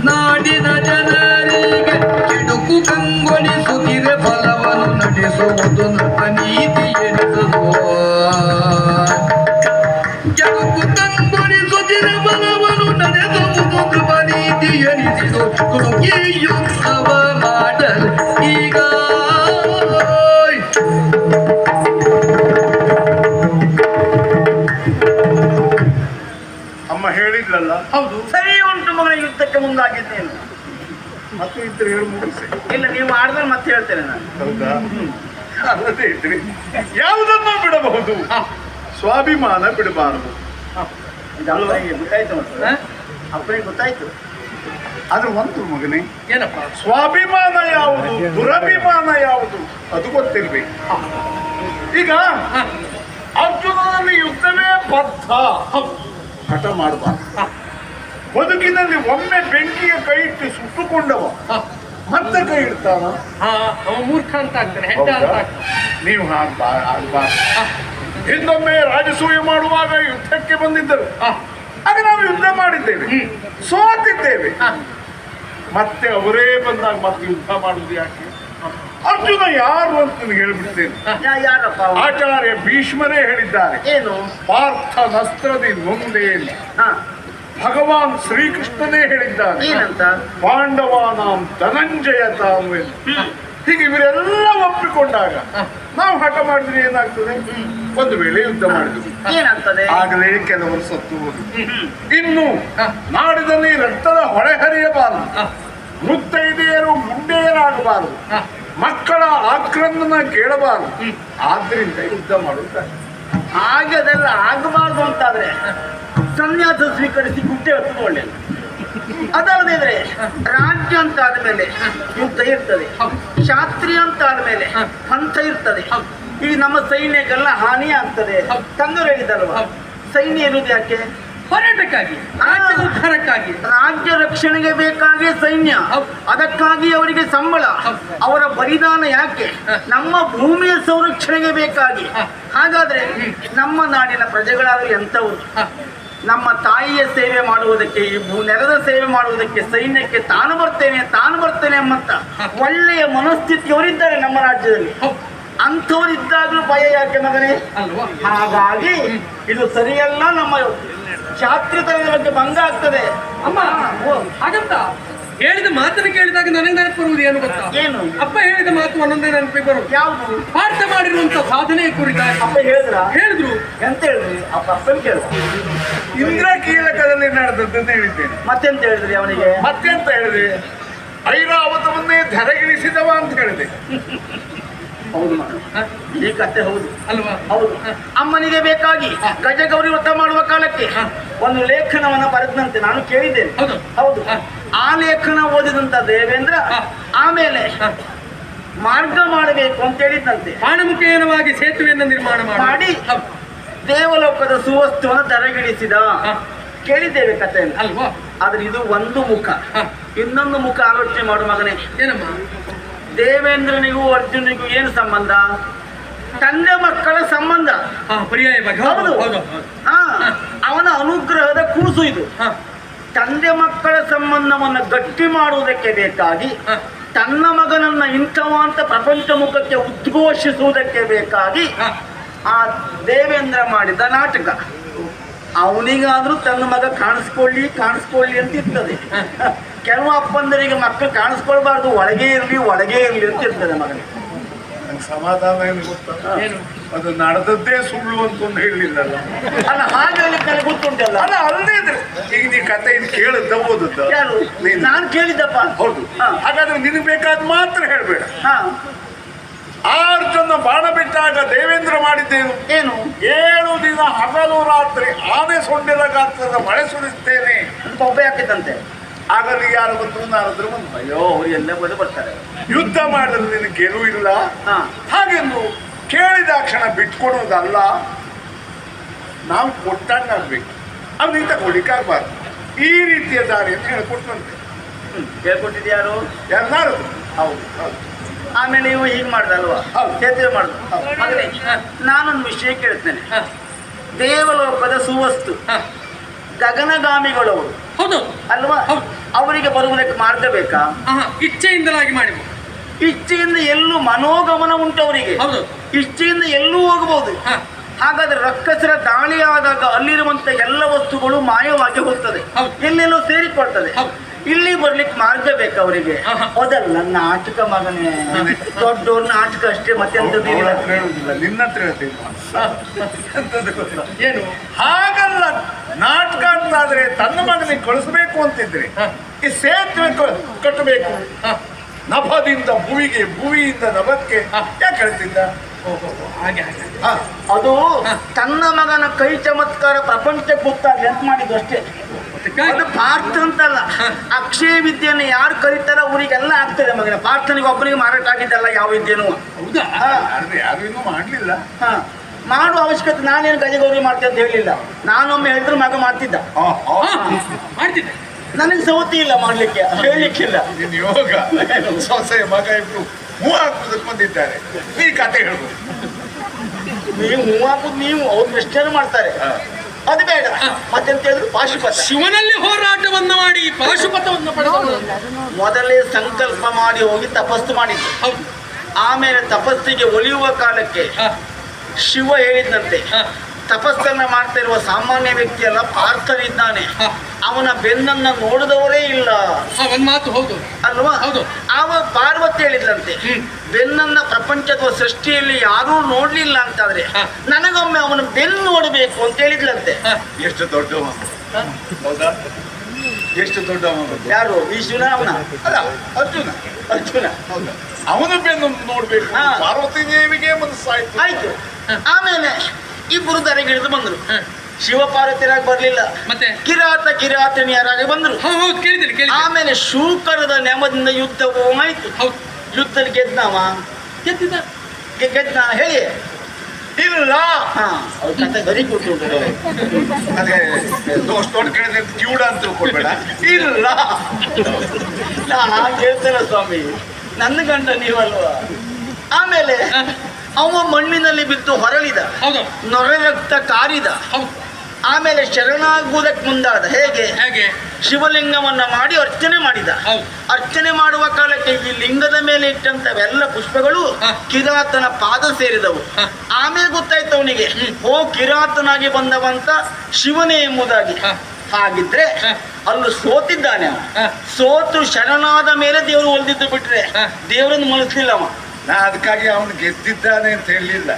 ನಾಡಿನ ಜನರಿಗೆ. ಕೆಡುಕು ಕಂಗೊಳಿಸುತ್ತಿರೆ ಫಲವನ್ನು ನಡೆಸುವುದು ನಟ ನೀತಿ ಎನಿಸುವುದು. ಕೆಡುಕು ಕಂಗೊಳಿಸುತ್ತಿರೆ ಫಲವನ್ನು ನಡೆಸುವುದು ನೃಪ ನೀತಿ ಎನಿಸಿದು. ತುಡುಕಿ ಯುದ್ಧವ ಮಾಡಲ್ ಈಗ. ಅಮ್ಮ ಹೇಳಿದ್ರಲ್ಲ, ಹೌದು. ಸರಿ ಉಂಟು ಮಗನ, ಯುದ್ಧಕ್ಕೆ ಮುಂದಾಗಿದ್ದೇನೆ. ಮತ್ತು ಇದ್ರೆ ಹೇಳಿ ಮುಗಿಸಿ. ಇಲ್ಲ, ನೀವು ಆಡಿದ್ರೆ ಮತ್ತೆ ಹೇಳ್ತೇನೆ ನಾನು. ಹೌದಾ? ಅಲ್ಲದೆ ಇದ್ರೆ ಯಾವುದನ್ನ ಬಿಡಬಹುದು? ಸ್ವಾಭಿಮಾನ ಬಿಡಬಾರದು. ಇದಲ್ವಾ ಈಗ ಗೊತ್ತಾಯ್ತು ಮತ್ತೆ? ಅಪ್ಪನಿಗೆ ಗೊತ್ತಾಯ್ತು. ಆದ್ರೆ ಒಂದು ಮಗನೇ, ಏನಪ್ಪ? ಸ್ವಾಭಿಮಾನ ಯಾವುದು ದುರಭಿಮಾನ ಯಾವುದು ಅದು ಗೊತ್ತಿರ್ಬೇಕು. ಈಗ ಅರ್ಜುನನಲ್ಲಿ ಯುದ್ಧವೇ ಬದ್ಧ, ಹಠ ಮಾಡಬಾರ್ದು. ಬದುಕಿನಲ್ಲಿ ಒಮ್ಮೆ ಬೆಂಕಿಗೆ ಕೈ ಇಟ್ಟು ಸುಟ್ಟುಕೊಂಡವ ಮತ್ತೆ ಕೈ ಇಡ್ತಾನ? ಹಾ, ಅವ ಮೂರ್ಖ ಅಂತ ಆಗ್ತಾನೆ, ಹೆಡ್ಡ ಅಂತ ಆಗ್ತಾನೆ. ನೀವು ಆಗ್ಬಾರ್ದು. ಹಿಂದೊಮ್ಮೆ ರಾಜಸೂಯ ಮಾಡುವಾಗ ಯುದ್ಧಕ್ಕೆ ಬಂದಿದ್ದರು. ಆಗ ನಾವು ಯುದ್ಧ ಮಾಡಿದ್ದೇವೆ, ಸೋತಿದ್ದೇವೆ. ಮತ್ತೆ ಅವರೇ ಬಂದಾಗ ಮತ್ತೆ ಯುದ್ಧ ಮಾಡುವುದು ಯಾಕೆ? ಅರ್ಜುನ ಯಾರು ಅಂತ ನಿನಗೆ ಹೇಳ್ಬಿಡ್ತೇನೆ. ಯಾರಪ್ಪ ಅವ್ನು? ಆಚಾರ್ಯ ಭೀಷ್ಮರೇ ಹೇಳಿದ್ದಾರೆ, ಏನು? ಪಾರ್ಥ ನಸ್ತ್ರದಿ ನೊಂದೇನು. ಹಾ, ಭಗವಾನ್ ಶ್ರೀಕೃಷ್ಣನೇ ಹೇಳಿದ್ದಾನೆ, ಏನಂತ? ಪಾಂಡವಾನಾಂ ಧನಂಜಯ ತಾನು ಎಂದು. ಹೀಗೆ ಇವರೆಲ್ಲ ಒಪ್ಪಿಕೊಂಡಾಗ ನಾವು ಹಠ ಮಾಡಿದ್ರೆ ಏನಾಗ್ತದೆ? ಒಂದು ವೇಳೆ ಯುದ್ಧ ಮಾಡಿದ್ವಿ, ಏನಂತದೆ? ಆಗಲೇ ಕೆಲವರು ಸತ್ತು ಹೋದ್ರು. ಇನ್ನು ನಾಡಿದಲ್ಲಿ ರಕ್ತದ ಹೊಳೆ ಹರಿಯಬಾರದು, ಮುತ್ತೈದೆಯರು ಮುಂಡೆಯರಾಗಬಾರದು, ಮಕ್ಕಳ ಆಕ್ರಂದನ ಕೇಳಬಾರದು. ಆದ್ರಿಂದ ಯುದ್ಧ ಮಾಡುತ್ತಾರೆ. ಹಾಗೆ ಅದೆಲ್ಲ ಆಗಬಾರ್ದು ಅಂತಾದ್ರೆ ಸನ್ಯಾಸ ಸ್ವೀಕರಿಸಿ ಗುಡ್ಡೆ ಹತ್ತದ ಒಳ್ಳೆಯದು. ಅದಲ್ಲದಿದ್ರೆ ರಾಜ್ಯ ಅಂತ ಆದ್ಮೇಲೆ ಯುದ್ಧ ಇರ್ತದೆ, ಶಾಸ್ತ್ರೀಯ ಅಂತ ಆದ್ಮೇಲೆ ಪಂಥ ಇರ್ತದೆ. ಈಗ ನಮ್ಮ ಸೈನ್ಯಕ್ಕೆಲ್ಲ ಹಾನಿ ಆಗ್ತದೆ. ತಂದರು ಹೇಳಿದಲ್ವಾ, ಸೈನ್ಯ ಇರುವುದು ಯಾಕೆ? ಹೋರಾಟಕ್ಕಾಗಿ, ರಾಜ್ಯದ ಉದ್ಧಾರಕ್ಕಾಗಿ, ರಾಜ್ಯ ರಕ್ಷಣೆಗೆ ಬೇಕಾಗಿ ಸೈನ್ಯ, ಅದಕ್ಕಾಗಿ ಅವರಿಗೆ ಸಂಬಳ, ಅವರ ಬಲಿದಾನ ಯಾಕೆ? ನಮ್ಮ ಭೂಮಿಯ ಸಂರಕ್ಷಣೆಗೆ ಬೇಕಾಗಿ. ಹಾಗಾದ್ರೆ ನಮ್ಮ ನಾಡಿನ ಪ್ರಜೆಗಳಾಗಲಿ ಎಂಥವರು ನಮ್ಮ ತಾಯಿಯ ಸೇವೆ ಮಾಡುವುದಕ್ಕೆ, ಈ ನೆಲದ ಸೇವೆ ಮಾಡುವುದಕ್ಕೆ ಸೈನ್ಯಕ್ಕೆ ತಾನು ಬರ್ತೇನೆ ಎಂಬಂತ ಒಳ್ಳೆಯ ಮನಸ್ಥಿತಿಯವರಿದ್ದಾರೆ ನಮ್ಮ ರಾಜ್ಯದಲ್ಲಿ. ಅಂಥವರಿದ್ದಾಗಲೂ ಭಯ ಯಾಕೆ ಮಗನೇ? ಅಲ್ವಾ? ಹಾಗಾಗಿ ಇದು ಸರಿಯಲ್ಲ. ನಮ್ಮ ಕ್ಷಾತ್ರಿತನದ ಬಗ್ಗೆ ಭಂಗ ಆಗ್ತದೆ. ಅಮ್ಮ, ಹಾಗಂತ ಹೇಳಿದ ಮಾತನ್ನು ಕೇಳಿದಾಗ ನನಗೆ ನೆನಪು ಬರುವುದು ಏನು ಗೊತ್ತಾ? ಏನು? ಅಪ್ಪ ಹೇಳಿದ ಮಾತು ಒಂದೊಂದೇ ನೆನಪಿಗೆ ಬರುವುದು. ಯಾವುದು? ಪಾರ್ಥ ಮಾಡಿರುವಂತ ಸಾಧನೆ ಕುರಿತಾಗಿ ಅಪ್ಪ ಹೇಳಿದ್ರ? ಹೇಳಿದ್ರು. ಎಂತ ಹೇಳಿದ್ರಿ? ಅಪ್ಪನ ಕೇಳ. ಇಂದ್ರ ಕೀಲಕದಲ್ಲಿ ನಡೆದದ್ದನ್ನು ಹೇಳಿದ್ದೇನೆ. ಮತ್ತೆಂತ ಹೇಳಿದ್ರಿ ಅವನಿಗೆ? ಮತ್ತೆಂತ ಹೇಳಿದೆ? ಐರಾವತವನ್ನೇ ಧರೆಗಿಳಿಸಿದವ ಅಂತ ಹೇಳಿದೆ. ಹೌದು ಮಗ, ಈ ಕತೆ ಹೌದು ಅಲ್ವಾ? ಹೌದು. ಅಮ್ಮನಿಗೆ ಬೇಕಾಗಿ ಗಜಗೌರಿ ವ್ರತ ಮಾಡುವ ಕಾಲಕ್ಕೆ ಒಂದು ಲೇಖನವನ್ನ ಬರೆದಂತೆ ನಾನು ಕೇಳಿದ್ದೇನೆ. ಹೌದು. ಹೌದು. ಆ ಲೇಖನ ಓದಿದಂತ ದೇವೇಂದ್ರ ಆಮೇಲೆ ಮಾರ್ಗ ಮಾಡಬೇಕು ಅಂತ ಹೇಳಿದಂತೆ ಬಾಣಮುಖೇನವಾಗಿ ಸೇತುವೆಯನ್ನು ನಿರ್ಮಾಣ ಮಾಡಿ ಹೌದು. ದೇವಲೋಕದ ಸುವಸ್ತುವನ್ನು ಧರೆಗಿಳಿಸಿದ ಕೇಳಿದ್ದೇವೆ ಕಥೆಯನ್ನು. ಅಲ್ವಾ? ಆದ್ರೆ ಇದು ಒಂದು ಮುಖ. ಇನ್ನೊಂದು ಮುಖ ಆಲೋಚನೆ ಮಾಡು ಮಗನೇ. ಏನಮ್ಮ? ದೇವೇಂದ್ರನಿಗೂ ಅರ್ಜುನಿಗೂ ಏನು ಸಂಬಂಧ? ತಂದೆ ಮಕ್ಕಳ ಸಂಬಂಧ. ಪರ್ಯಾಯ ಬಗ್ಗೆ. ಹೌದು. ಹೌದು. ಹಾ, ಅವನ ಅನುಗ್ರಹದ ಕೂಸು ಇದು. ಹ. ತಂದೆ ಮಕ್ಕಳ ಸಂಬಂಧವನ್ನು ಗಟ್ಟಿ ಮಾಡುವುದಕ್ಕೆ ಬೇಕಾಗಿ ತನ್ನ ಮಗನನ್ನ ಇಂಥವ ಅಂತ ಪ್ರಪಂಚ ಮುಖಕ್ಕೆ ಉದ್ಘೋಷಿಸುವುದಕ್ಕೆ ಬೇಕಾಗಿ ಆ ದೇವೇಂದ್ರ ಮಾಡಿದ ನಾಟಕ. ಅವನಿಗಾದ್ರೂ ತನ್ನ ಮಗ ಕಾಣಿಸ್ಕೊಳ್ಳಿ ಅಂತ ಇರ್ತದೆ. ಕೆಲವು ಅಪ್ಪಂದರಿಗೆ ಮಕ್ಕಳು ಕಾಣಿಸ್ಕೊಳ್ಬಾರ್ದು, ಒಳಗೆ ಇರ್ಲಿ ಅಂತ ಇರ್ತದೆ ಮಗನಿಗೆ. ನಂಗೆ ಸಮಾಧಾನ ಏನು ಗೊತ್ತಾ? ಏನು? ಅದು ನಡೆದದ್ದೇ ಸುಳ್ಳು ಅಂತ ಒಂದು ಹೇಳಿಲ್ಲಲ್ಲ. ಅಲ್ಲ, ಹಾಗೆ ಹೇಳಿಕ್ಕೆ ನನಗೆ ಗೊತ್ತುಂಟಲ್ಲ. ಅಲ್ಲ, ಅಲ್ಲದೇ ಇದ್ರೆ ಈಗ ನೀ ಕತೆ ಇದು ಕೇಳಿದ್ದ ಓದದ್ದ? ಯಾರು? ನಾನು ಕೇಳಿದ್ದಪ್ಪ. ಹೌದು. ಹಾಗಾದ್ರೆ ನಿನಗೆ ಬೇಕಾದ ಮಾತ್ರ ಹೇಳ್ಬೇಡ. ಹಾ. ಅರ್ಜುನ ಬಾಣ ಬಿಟ್ಟಾಗ ದೇವೇಂದ್ರ ಮಾಡಿದ್ದೇನು? ಏನು? 7 ದಿನ ಹಗಲು ರಾತ್ರಿ ಆನೆ ಸೊಂಡಿಲ ಗಾತ್ರದ ಮಳೆ ಸುರಿಸ್ತೇನೆ ಅಂತ ಒಬ್ಬ ಹಾಕಿದ್ದಂತೆ. ಆಗಲಿ ಯಾರು ಬಂದು ನಾರದ್ರು ಬಂದು ಅಯ್ಯೋ, ಅವ್ರು ಎಲ್ಲ ಬಂದು ಬರ್ತಾರೆ. ಯುದ್ಧ ಮಾಡಿದ್ರೆ ನಿನಗೆ ಗೆಲುವು ಇಲ್ಲ. ಹಾ. ಹಾಗೆಂದು ಕೇಳಿದ ಕ್ಷಣ ಬಿಟ್ಕೊಡೋದಲ್ಲ, ನಾವು ಕೊಟ್ಟಂಗಾಗ್ಬೇಕು. ಅವ್ನಿಗೆ ತಗೊಳ್ಳಿಕ್ಕಾಗಬಾರ್ದು. ಈ ರೀತಿಯ ದಾರಿಯನ್ನು ಹೇಳ್ಕೊಟ್ಟಂತೆ. ಹೇಳ್ಕೊಟ್ಟಿದ್ಯಾರು? ಎಲ್ಲಾರು. ಹೌದು. ಆಮೇಲೆ ಇವು ಹೀಗೆ ಮಾಡ್ದಲ್ವಾ? ಹೌದು. ಸೇತುವೆ ಮಾಡುದು. ಮಗನೇ, ನಾನೊಂದು ವಿಷಯ ಕೇಳ್ತೇನೆ. ದೇವಲೋಕದ ಸುವಸ್ತು ಗಗನಗಾಮಿಗಳವರು ಹೌದು ಅಲ್ವಾ? ಅವರಿಗೆ ಬರುವುದಕ್ಕೆ ಮಾರ್ಗ ಬೇಕಾ? ಇಚ್ಛೆಯಿಂದಲಾಗಿ ಮಾಡಿಬಹುದು. ಇಚ್ಛೆಯಿಂದ ಎಲ್ಲೂ ಮನೋಗಮನ ಉಂಟು ಅವರಿಗೆ. ಹೌದು. ಇಚ್ಛೆಯಿಂದ ಎಲ್ಲೂ ಹೋಗಬಹುದು. ಹಾಗಾದ್ರೆ ರಕ್ಕಸರ ದಾಳಿ ಆದಾಗ ಅಲ್ಲಿರುವಂತ ಎಲ್ಲ ವಸ್ತುಗಳು ಮಾಯವಾಗಿ ಹೋಗ್ತದೆ, ಎಲ್ಲೆಲ್ಲೋ ಸೇರಿಕೊಳ್ತದೆ. ಇಲ್ಲಿ ಬರ್ಲಿಕ್ಕೆ ಮಾರ್ಗ ಬೇಕು ಅವರಿಗೆ. ಹೌದಲ್ಲ? ನಾಟಕ ಮಗನೇ, ದೊಡ್ಡವ್ರ ನಾಟಕ ಅಷ್ಟೇ, ಮತ್ತೆ ಹೇಳುದಿಲ್ಲ. ನಿನ್ನ ಹತ್ರ ಹೇಳ್ತೀನಿ. ಏನು? ಹಾಗಲ್ಲ, ನಾಟಕ ಅಂತಾದ್ರೆ ತನ್ನ ಮಗನಿಗೆ ಕಳಿಸ್ಬೇಕು ಅಂತಿದ್ರೆ ಈ ಸೇತುವೆ ಕಟ್ಟಬೇಕು. ನಭದಿಂದ ಭುವಿಗೆ, ಭುವಿಯಿಂದ ನಭಕ್ಕೆ ಯಾಕೆ ಹೇಳ್ತಿದ್ದ? ಅದು ತನ್ನ ಮಗನ ಕೈ ಚಮತ್ಕಾರ ಪ್ರಪಂಚಕ್ಕೆ ಗೊತ್ತಾಗ್ಲಿ ಅಂತ ಮಾಡಿದ್ದು ಅಷ್ಟೇ. ಅದು ಪಾರ್ಥ ಅಂತಲ್ಲ. ಅಕ್ಷಯ ವಿದ್ಯೆಯನ್ನು ಯಾರು ಕರೀತಾರ ಅವರಿಗೆಲ್ಲ ಆಗ್ತದೆ ಮಗನ. ಪಾರ್ಥನಿಗೆ ಒಬ್ಬನಿಗೆ ಮಾರಾಟ ಆಗಿದ್ದಲ್ಲ ಯಾವ ವಿದ್ಯೆನೂ. ಹೌದಾ? ಯಾರು ಇನ್ನೂ ಮಾಡ್ಲಿಲ್ಲ. ಮಾಡುವ ಅವಶ್ಯಕತೆ ನಾನೇನು ಗಜಗೌರಿ ಮಾಡ್ತೇನೆ ಅಂತ ಹೇಳಿಲ್ಲ. ನಾನೊಮ್ಮೆ ಹೇಳಿದ್ರು ಮಗ ಮಾಡ್ತಿದ್ದ. ಮಾಡ್ತಿದ್ದೆ. ನನಗೆ ಸವತಿ ಇಲ್ಲ ಮಾಡ್ಲಿಕ್ಕೆ, ಹೇಳಲಿಕ್ಕಿಲ್ಲ. ನಿನ್ನ ಯೋಗ ಸೊಸೆ ಮಗ ಇಬ್ರು ಹೂ ಹಾಕುದಕ್ಕೆ ಬಂದಿದ್ದಾರೆ. ಈ ಕತೆ ಹೇಳ್ಬೋದು. ನೀವು ಹೂ ಹಾಕುದು ನೀವು, ಅವ್ರು ಎಷ್ಟೇನು ಮಾಡ್ತಾರೆ. ಅದು ಬೇಡ. ಮತ್ತೆಂತ ಹೇಳಿದ್ರು ಪಾಶುಪತ. ಶಿವನಲ್ಲಿ ಹೋರಾಟವನ್ನು ಮಾಡಿ ಪಾಶುಪತವನ್ನು ಪಡೆದವರು. ಮೊದಲೇ ಸಂಕಲ್ಪ ಮಾಡಿ ಹೋಗಿ ತಪಸ್ಸು ಮಾಡಿದ್ರು. ಹೌದು. ಆಮೇಲೆ ತಪಸ್ಸಿಗೆ ಒಲಿಯುವ ಕಾಲಕ್ಕೆ ಶಿವ ಹೇಳಿದಂತೆ, ತಪಸ್ಸನ್ನ ಮಾಡ್ತಾ ಇರುವ ಸಾಮಾನ್ಯ ವ್ಯಕ್ತಿಯಲ್ಲ, ಪಾರ್ಥನಿದ್ದಾನೆ. ಅವನ ಬೆನ್ನನ್ನ ನೋಡಿದವರೇ ಇಲ್ಲ. ಒಂದ್ ಮಾತು ಹೌದು ಅಲ್ವಾ? ಹೌದು. ಆವ ಪಾರ್ವತಿ ಹೇಳಿದ್ರಂತೆ, ಬೆನ್ನನ್ನ ಪ್ರಪಂಚದ ಸೃಷ್ಟಿಯಲ್ಲಿ ಯಾರೂ ನೋಡ್ಲಿಲ್ಲ ಅಂತಾದ್ರೆ ನನಗೊಮ್ಮೆ ಅವನ ಬೆನ್ನು ನೋಡಬೇಕು ಅಂತ ಹೇಳಿದ್ಲಂತೆ. ಎಷ್ಟು ದೊಡ್ಡವ, ಹೌದಾ? ಎಷ್ಟು ದೊಡ್ಡವ? ಯಾರು? ವಿಷ್ಣುನ? ಅವನ? ಅಲ್ಲ, ಅರ್ಜುನ. ಅರ್ಜುನ. ಹೌದಾ? ಅವನ ಬೆನ್ನು ನೋಡ್ಬೇಕು. ಪಾರ್ವತಿ ದೇವಿಗೆ ಮನಸ್ಸಾಯ್ತು. ಆಯ್ತು. ಆಮೇಲೆ ಇಬ್ಬರು ಧರೆಗಿಳಿದು ಬಂದ್ರು. ಶಿವಪಾರ್ವತಿಯರಾಗಿ ಬರ್ಲಿಲ್ಲ, ಮತ್ತೆ ಕಿರಾತಣಿಯರಾಗಿ ಬಂದ್ರು. ಹೌದು, ಕೇಳಿದ್ದೀನಿ. ಆಮೇಲೆ ಶೂಕರದ ನೆಮದಿಂದ ಯುದ್ಧವೂ ಆಯ್ತು. ಯುದ್ಧದಲ್ಲಿ ಗೆದ್ದವ ಗೆದ್ದ ಹೇಳಿ ಇಲ್ಲ. ಕತೆ ಬರೀ ಕೊಟ್ಟು ಅದೇ ದೊಡ್ಡ ಕೇಳಿದ್ರೆ ಕಿವುಡ ಅಂತ ಕೊಡ್ಬೇಡ. ಇಲ್ಲ, ನಾನು ಕೇಳ್ತೇನೆ ಸ್ವಾಮಿ, ನನ್ನ ಗಂಡ ನೀವಲ್ವಾ. ಆಮೇಲೆ ಅವ ಮಣ್ಣಿನಲ್ಲಿ ಬಿದ್ದು ಹೊರಳಿದ, ನೊರೆ ರಕ್ತ ಕಾರಿದ. ಆಮೇಲೆ ಶರಣಾಗುವುದಕ್ಕೆ ಮುಂದಾದ. ಹೇಗೆ? ಶಿವಲಿಂಗವನ್ನ ಮಾಡಿ ಅರ್ಚನೆ ಮಾಡಿದ. ಅರ್ಚನೆ ಮಾಡುವ ಕಾಲಕ್ಕೆ ಈ ಲಿಂಗದ ಮೇಲೆ ಇಟ್ಟಂತವೆಲ್ಲ ಪುಷ್ಪಗಳು ಕಿರಾತನ ಪಾದ ಸೇರಿದವು. ಆಮೇಲೆ ಗೊತ್ತಾಯ್ತು ಅವನಿಗೆ, ಓ ಕಿರಾತನಾಗಿ ಬಂದವಂತ ಶಿವನೇ ಎಂಬುದಾಗಿ. ಹಾಗಿದ್ರೆ ಹ. ಅಲ್ಲೂ ಸೋತಿದ್ದಾನೆ ಅವ. ಹ. ಸೋತು ಶರಣಾದ ಮೇಲೆ ದೇವರು ಒಲ್ದಿದ್ದು ಬಿಟ್ರೆ ಹ. ದೇವರನ್ನು ಮನಸ್ಲಿಲ್ಲ ಅವ. ನಾ ಅದಕ್ಕಾಗಿ ಅವನು ಗೆದ್ದಿದ್ದಾನೆ ಅಂತ ಹೇಳಲಿಲ್ಲ.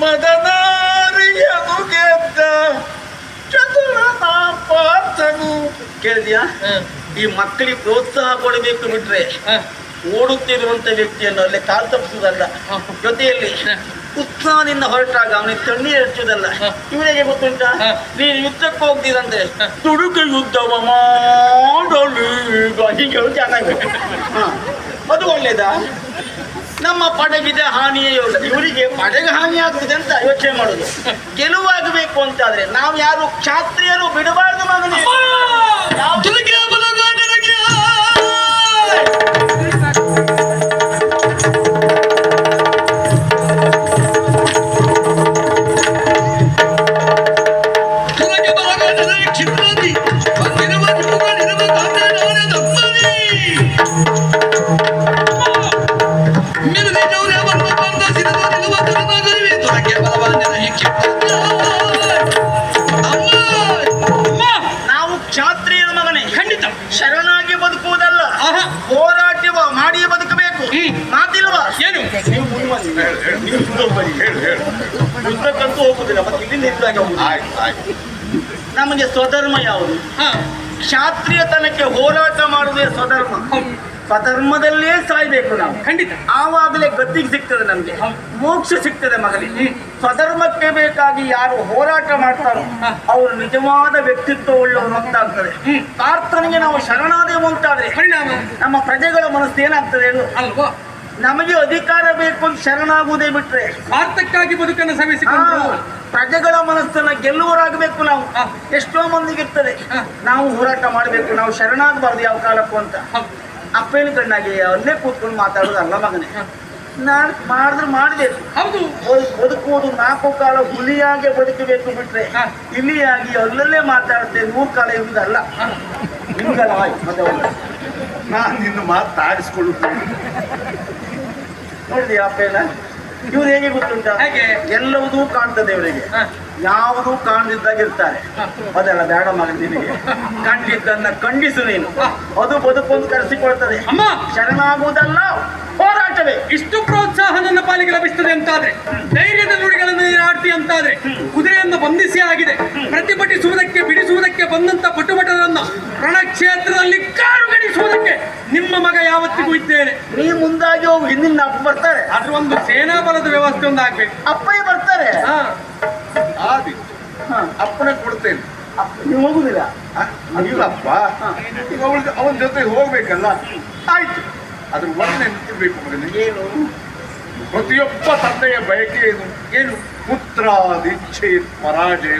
ಮದನಾರಿಯನು ಗೆದ್ದ ಚತುರನ ಪಾರ್ಥನು. ಕೇಳಿದ್ಯಾ? ಹ. ಈ ಮಕ್ಕಳಿಗೆ ಪ್ರೋತ್ಸಾಹ ಕೊಡಬೇಕು ಬಿಟ್ರೆ ಹ. ಓಡುತ್ತಿರುವಂತ ವ್ಯಕ್ತಿಯನ್ನು ಅಲ್ಲೇ ಕಾಲು ತಪ್ಪಿಸುವುದಲ್ಲ, ಹ. ಜೊತೆಯಲ್ಲಿ ಹ. ಉತ್ಸಾಹದಿಂದ ಹೊರಟಾಗ ಅವನಿಗೆ ತಣ್ಣೀರು ಹೆಚ್ಚುವುದಲ್ಲ. ಹ. ಇವನಿಗೆ ಗೊತ್ತುಂಟಾ, ಹ. ನೀನು ಯುದ್ಧಕ್ಕೆ ಹೋಗ್ತೀರಂತೆ ಹ. ತುಡುಕ ಯುದ್ಧವ ಮಾಡಲು ಹೀಗೆ ಚೆನ್ನಾಗಿ ಅದು ಒಳ್ಳೇದಾ? ನಮ್ಮ ಪಡೆಗಿದೆ ಹಾನಿಯೇ ಯೋಗ. ಇವರಿಗೆ ಪಡೆಗೆ ಹಾನಿ ಆಗ್ತದೆ ಅಂತ ಯೋಚನೆ ಮಾಡುದು. ಗೆಲುವಾಗಬೇಕು ಅಂತಾದ್ರೆ ನಾವು ಯಾರು ಕ್ಷಾತ್ರಿಯರು ಬಿಡಬಾರ್ದು ಮಗನೇ. ನಾವು ಕ್ಷಾತ್ರಿಯರ ಮಗನೇ, ಖಂಡಿತ. ಶರಣಾಗಿ ಬದುಕುವುದಲ್ಲ, ಆಹಾ. ಹೋರಾಟ ಮಾಡಿಯೇ ಬದುಕಬೇಕು. ಮಾತಿಲ್ವಾ? ಏನು? ನೀವು ಮುಂದುವರಿ. ನೀವು ಮುಂದುವರಿ. ಯುದ್ಧಕ್ಕಂತೂ ಹೋಗುದಿಲ್ಲ, ಮತ್ತೆ ಇಲ್ಲಿಂದ ಯುದ್ಧಕ್ಕೆ ಹೋಗುದು. ಆಯ್ತು ಆಯ್ತು. ನಮಗೆ ಸ್ವಧರ್ಮ ಯಾವುದು? ಹ. ಕ್ಷಾತ್ರಿಯತನಕ್ಕೆ ಹೋರಾಟ ಮಾಡುವುದೇ ಸ್ವಧರ್ಮ. ಸ್ವಧರ್ಮದಲ್ಲೇ ಸಾಯ್ಬೇಕು ನಾವು. ಖಂಡಿತ. ಆವಾಗಲೇ ಗತಿಗೆ ಸಿಗ್ತದೆ, ನಮ್ಗೆ ಮೋಕ್ಷ ಸಿಗ್ತದೆ ಮಗನಿಗೆ. ಸ್ವಧರ್ಮಕ್ಕೆ ಬೇಕಾಗಿ ಯಾರು ಹೋರಾಟ ಮಾಡ್ತಾರೋ ಅವರು ನಿಜವಾದ ವ್ಯಕ್ತಿತ್ವ ಉಳ್ಳವರು ಅಂತಾಗ್ತದೆ. ಪಾರ್ಥನಿಗೆ ನಾವು ಶರಣಾದೇವು ಅಂತಾದ್ರೆ ಪರಿಣಾಮ ನಮ್ಮ ಪ್ರಜೆಗಳ ಮನಸ್ಸು ಏನಾಗ್ತದೆ ಹೇಳು? ಅಲ್ವಾ? ನಮಗೆ ಅಧಿಕಾರ ಬೇಕು ಅಂತ ಶರಣಾಗುವುದೇ ಬಿಟ್ರೆ ಸ್ವಾರ್ಥಕ್ಕಾಗಿ ಬದುಕನ್ನು ಸವಿಸಿಕೊಂಡು ಪ್ರಜೆಗಳ ಮನಸ್ಸನ್ನ ಗೆಲ್ಲುವರಾಗಬೇಕು ನಾವು. ಎಷ್ಟೋ ಮಂದಿಗೆ ಇರ್ತದೆ ನಾವು ಹೋರಾಟ ಮಾಡಬೇಕು, ನಾವು ಶರಣಾಗಬಾರ್ದು ಯಾವ ಕಾಲಕ್ಕೂ ಅಂತ. ಅಪ್ಪೇನು ಕಣ್ಣಾಗಿ ಅಲ್ಲೇ ಕೂತ್ಕೊಂಡು ಮಾತಾಡೋದಲ್ಲ ಮಗನೇ. ನಾನು ಮಾಡಿದ್ರೆ ಮಾಡಬೇಕು. ಹೌದು. ಬದುಕುವುದು 4 ಕಾಲ ಹುಲಿಯಾಗೆ ಬದುಕಬೇಕು ಬಿಟ್ರೆ ಇಲಿಯಾಗಿ ಅಲ್ಲಲ್ಲೇ ಮಾತಾಡುತ್ತೆ 100 ಕಾಲ ಇರುವುದಲ್ಲ. ನಿಮ್ಗಲ್ಲ ಮತ್ತೆ ನಾನು ನಿನ್ನ ಮಾತು ಆಡಿಸ್ಕೊಳ್ಳುತ್ತೇನೆ. ನೋಡಿದ್ಯಾ ಅಪ್ಪೇನ? ಇವ್ರು ಹೇಗೆ ಗೊತ್ತುಂಟ? ಹೇಗೆ? ಎಲ್ಲವುದೂ ಕಾಣ್ತದೆ ಇವರಿಗೆ, ಯಾವುದೂ ಕಾಣದಿದ್ದಾಗಿರ್ತಾರೆ. ಅದೆಲ್ಲ ಬೇಡ ಮಗ, ನಿನಗೆ ಕಂಡಿದ್ದನ್ನ ಖಂಡಿಸು ನೀನು. ಅದು ಬದುಕೊಂದು ಕರೆಸಿಕೊಳ್ತದೆ. ಅಮ್ಮ, ಶರಣಾಗುವುದಲ್ಲ, ಹೋರಾಟವೇ. ಇಷ್ಟು ಪ್ರೋತ್ಸಾಹ ನನ್ನ ಪಾಲಿಗೆ ಲಭಿಸ್ತದೆ ಅಂತಾದ್ರೆ, ಧೈರ್ಯದ ನುಡಿಗಳನ್ನು ನೀನು ಆಡ್ತಿ ಅಂತಾದ್ರೆ, ಕುದುರೆಯನ್ನು ಬಂಧಿಸಿ ಆಗಿದೆ, ಪ್ರತಿಭಟಿಸುವುದಕ್ಕೆ ಬಿಡಿಸುವುದಕ್ಕೆ ಬಂದಂತ ಪಟುಪಟರನ್ನ ರಣಕ್ಷೇತ್ರದಲ್ಲಿ ಕಾರುಗಣಿಸುವುದಕ್ಕೆ ನಿಮ್ಮ ಮಗ ಯಾವತ್ತಿಗೂ ಇದ್ದೇನೆ. ನೀ ಮುಂದಾಗಿ ಹೋಗಿ, ಹಿಂದಿನ ಅಪ್ಪ ಬರ್ತಾರೆ. ಅದ್ರ ಒಂದು ಸೇನಾ ಬಲದ ವ್ಯವಸ್ಥೆ ಒಂದು ಆಗ್ಬೇಕು. ಅಪ್ಪಯ್ಯ ಬರ್ತಾರೆ. ಆದಿ ಅಪ್ಪನೇ ಕೊಡ್ತೇನೆ. ನೀವು ಹೋಗುದಿಲ್ಲ? ಇಲ್ಲಪ್ಪ, ಈಗ ಅವನ ಜೊತೆ ಹೋಗ್ಬೇಕಲ್ಲ. ಆಯ್ತು, ಅದ್ರ ಒಂದು ನೆನಪಿರ್ಬೇಕು ಮಗನೇ. ಏನು? ಪ್ರತಿಯೊಬ್ಬ ತಂದೆಯ ಬಯಕೆ ಏನು? ಏನು? ಪುತ್ರಾದಿಚ್ಛೆ ಪರಾಜಯ.